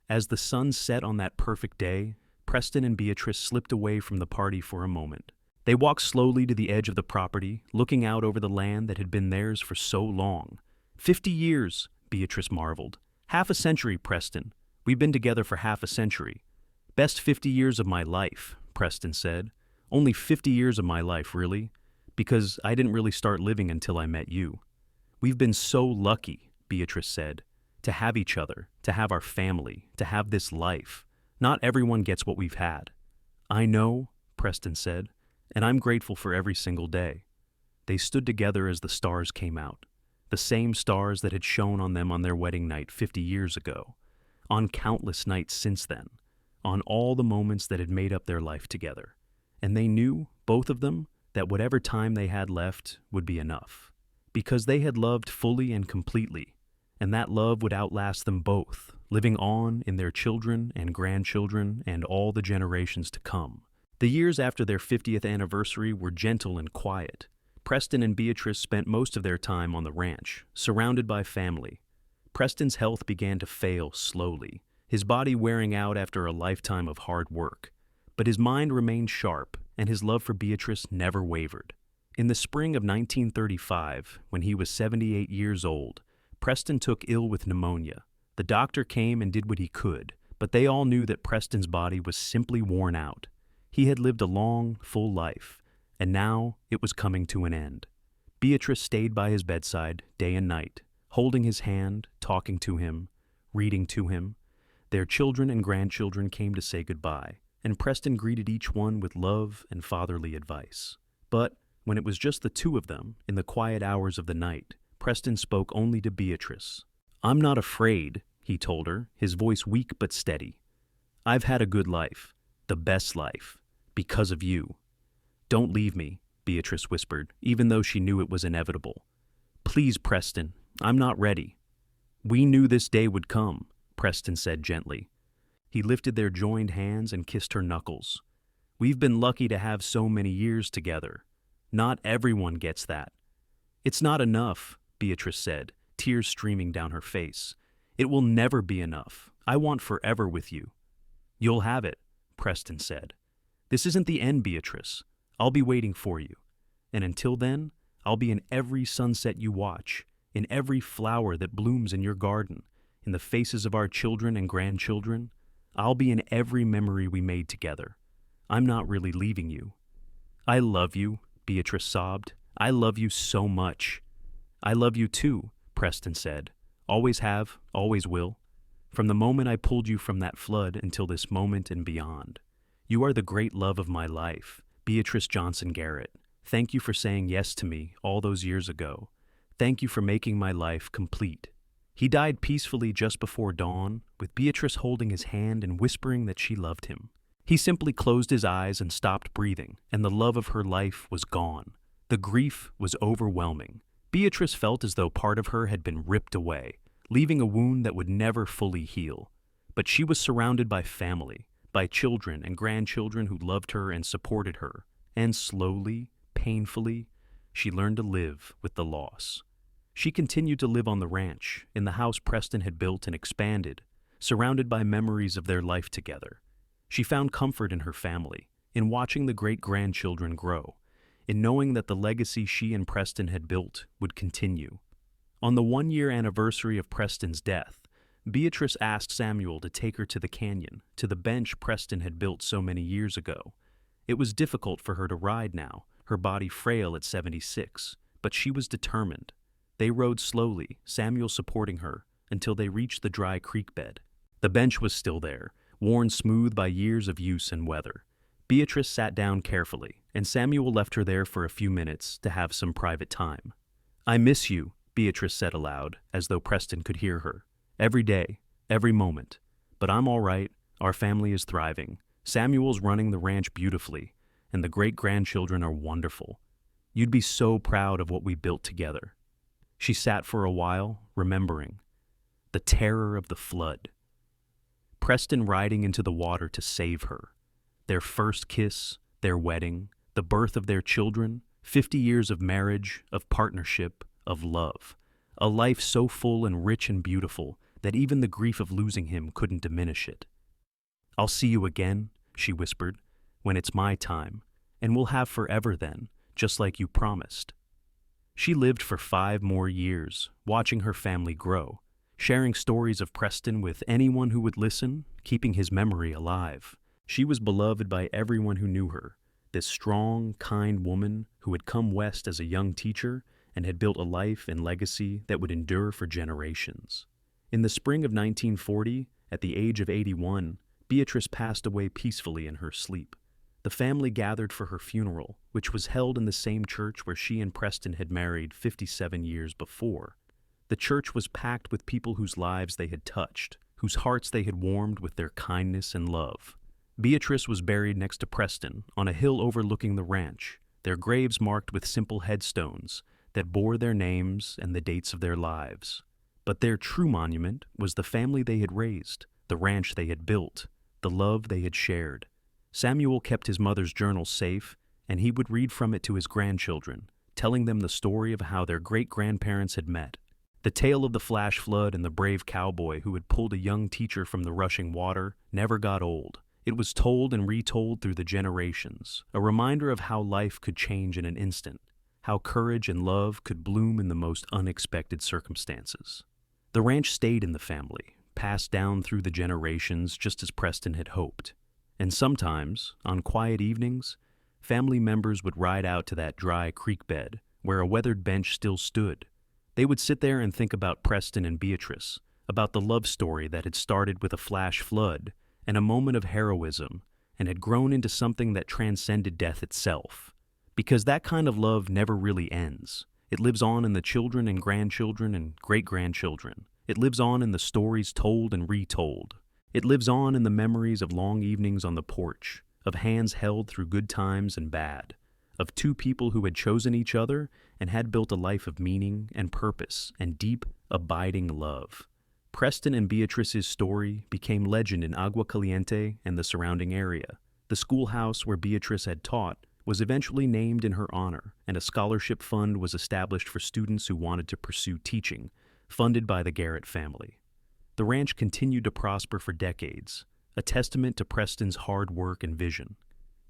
As the sun set on that perfect day, Preston and Beatrice slipped away from the party for a moment. They walked slowly to the edge of the property, looking out over the land that had been theirs for so long. 50 years, Beatrice marveled. "Half a century, Preston. We've been together for half a century." "Best 50 years of my life," Preston said. "Only 50 years of my life, really, because I didn't really start living until I met you." "We've been so lucky," Beatrice said, "to have each other, to have our family, to have this life. Not everyone gets what we've had." "I know," Preston said, "and I'm grateful for every single day." They stood together as the stars came out, the same stars that had shone on them on their wedding night 50 years ago, on countless nights since then, on all the moments that had made up their life together. And they knew, both of them, that whatever time they had left would be enough, because they had loved fully and completely, and that love would outlast them both, living on in their children and grandchildren and all the generations to come. The years after their 50th anniversary were gentle and quiet. Preston and Beatrice spent most of their time on the ranch, surrounded by family. Preston's health began to fail slowly, his body wearing out after a lifetime of hard work. But his mind remained sharp, and his love for Beatrice never wavered. In the spring of 1935, when he was 78 years old, Preston took ill with pneumonia. The doctor came and did what he could, but they all knew that Preston's body was simply worn out. He had lived a long, full life, and now it was coming to an end. Beatrice stayed by his bedside day and night, holding his hand, talking to him, reading to him. Their children and grandchildren came to say goodbye, and Preston greeted each one with love and fatherly advice. But when it was just the two of them, in the quiet hours of the night, Preston spoke only to Beatrice. "I'm not afraid," he told her, his voice weak but steady. "I've had a good life, the best life, because of you." "Don't leave me," Beatrice whispered, even though she knew it was inevitable. "Please, Preston, I'm not ready." "We knew this day would come," Preston said gently. He lifted their joined hands and kissed her knuckles. "We've been lucky to have so many years together. Not everyone gets that." "It's not enough," Beatrice said, tears streaming down her face. "It will never be enough. I want forever with you." "You'll have it," Preston said. "This isn't the end, Beatrice. I'll be waiting for you. And until then, I'll be in every sunset you watch, in every flower that blooms in your garden, in the faces of our children and grandchildren. I'll be in every memory we made together. I'm not really leaving you." "I love you," Beatrice sobbed. "I love you so much." "I love you too," Preston said, Always have, always will. From the moment I pulled you from that flood until this moment and beyond. You are the great love of my life, Beatrice Johnson Garrett. Thank you for saying yes to me all those years ago. Thank you for making my life complete. He died peacefully just before dawn, with Beatrice holding his hand and whispering that she loved him. He simply closed his eyes and stopped breathing, and the love of her life was gone. The grief was overwhelming. Beatrice felt as though part of her had been ripped away, leaving a wound that would never fully heal. But she was surrounded by family, by children and grandchildren who loved her and supported her, and slowly, painfully, she learned to live with the loss. She continued to live on the ranch, in the house Preston had built and expanded, surrounded by memories of their life together. She found comfort in her family, in watching the great-grandchildren grow, in knowing that the legacy she and Preston had built would continue. On the one-year anniversary of Preston's death, Beatrice asked Samuel to take her to the canyon, to the bench Preston had built so many years ago. It was difficult for her to ride now, her body frail at 76, but she was determined. They rode slowly, Samuel supporting her, until they reached the dry creek bed. The bench was still there, worn smooth by years of use and weather. Beatrice sat down carefully, and Samuel left her there for a few minutes to have some private time. "I miss you," Beatrice said aloud, as though Preston could hear her. "Every day, every moment. But I'm all right, our family is thriving. Samuel's running the ranch beautifully, and the great-grandchildren are wonderful. You'd be so proud of what we built together." She sat for a while, remembering. The terror of the flood. Preston riding into the water to save her. Their first kiss, their wedding, the birth of their children, 50 years of marriage, of partnership, of love. A life so full and rich and beautiful that even the grief of losing him couldn't diminish it. "I'll see you again," she whispered, "when it's my time, and we'll have forever then, just like you promised." She lived for 5 more years, watching her family grow, sharing stories of Preston with anyone who would listen, keeping his memory alive. She was beloved by everyone who knew her, this strong, kind woman who had come west as a young teacher and had built a life and legacy that would endure for generations. In the spring of 1940, at the age of 81, Beatrice passed away peacefully in her sleep. The family gathered for her funeral, which was held in the same church where she and Preston had married 57 years before. The church was packed with people whose lives they had touched, whose hearts they had warmed with their kindness and love. Beatrice was buried next to Preston, on a hill overlooking the ranch, their graves marked with simple headstones that bore their names and the dates of their lives. But their true monument was the family they had raised, the ranch they had built, the love they had shared. Samuel kept his mother's journal safe, and he would read from it to his grandchildren, telling them the story of how their great-grandparents had met. The tale of the flash flood and the brave cowboy who had pulled a young teacher from the rushing water never got old. It was told and retold through the generations, a reminder of how life could change in an instant, how courage and love could bloom in the most unexpected circumstances. The ranch stayed in the family, passed down through the generations just as Preston had hoped. And sometimes, on quiet evenings, family members would ride out to that dry creek bed where a weathered bench still stood. They would sit there and think about Preston and Beatrice, about the love story that had started with a flash flood and a moment of heroism and had grown into something that transcended death itself. Because that kind of love never really ends. It lives on in the children and grandchildren and great-grandchildren. It lives on in the stories told and retold. It lives on in the memories of long evenings on the porch, of hands held through good times and bad, of 2 people who had chosen each other and had built a life of meaning and purpose and deep, abiding love. Preston and Beatrice's story became legend in Agua Caliente and the surrounding area. The schoolhouse where Beatrice had taught was eventually named in her honor, and a scholarship fund was established for students who wanted to pursue teaching, funded by the Garrett family. The ranch continued to prosper for decades, a testament to Preston's hard work and vision.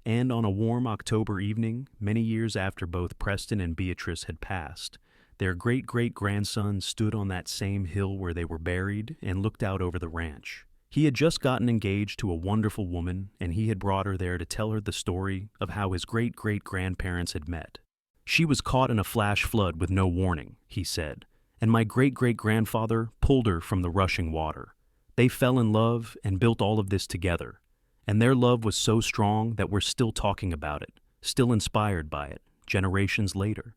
And on a warm October evening, many years after both Preston and Beatrice had passed, their great-great-grandson stood on that same hill where they were buried and looked out over the ranch. He had just gotten engaged to a wonderful woman, and he had brought her there to tell her the story of how his great-great-grandparents had met. She was caught in a flash flood with no warning, he said, and my great-great-grandfather pulled her from the rushing water. They fell in love and built all of this together, and their love was so strong that we're still talking about it, still inspired by it, generations later.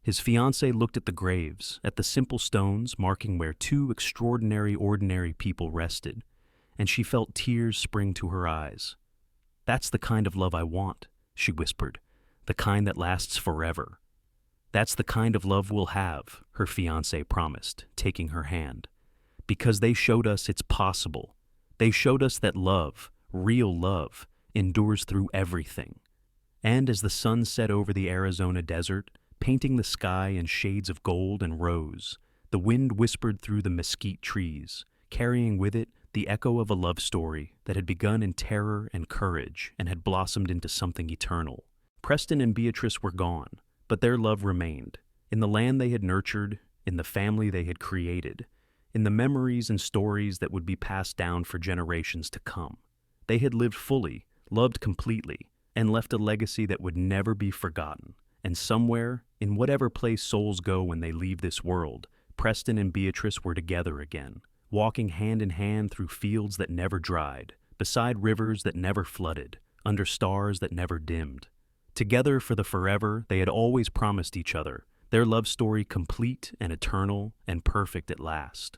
His fiancée looked at the graves, at the simple stones marking where two extraordinary, ordinary people rested, and she felt tears spring to her eyes. "That's the kind of love I want," she whispered, "the kind that lasts forever." "That's the kind of love we'll have," her fiancé promised, taking her hand. "Because they showed us it's possible. They showed us that love, real love, endures through everything." And as the sun set over the Arizona desert, painting the sky in shades of gold and rose, the wind whispered through the mesquite trees, carrying with it the echo of a love story that had begun in terror and courage and had blossomed into something eternal. Preston and Beatrice were gone, but their love remained, in the land they had nurtured, in the family they had created, in the memories and stories that would be passed down for generations to come. They had lived fully, loved completely, and left a legacy that would never be forgotten. And somewhere, in whatever place souls go when they leave this world, Preston and Beatrice were together again, walking hand in hand through fields that never dried, beside rivers that never flooded, under stars that never dimmed. Together for the forever they had always promised each other, their love story complete and eternal and perfect at last.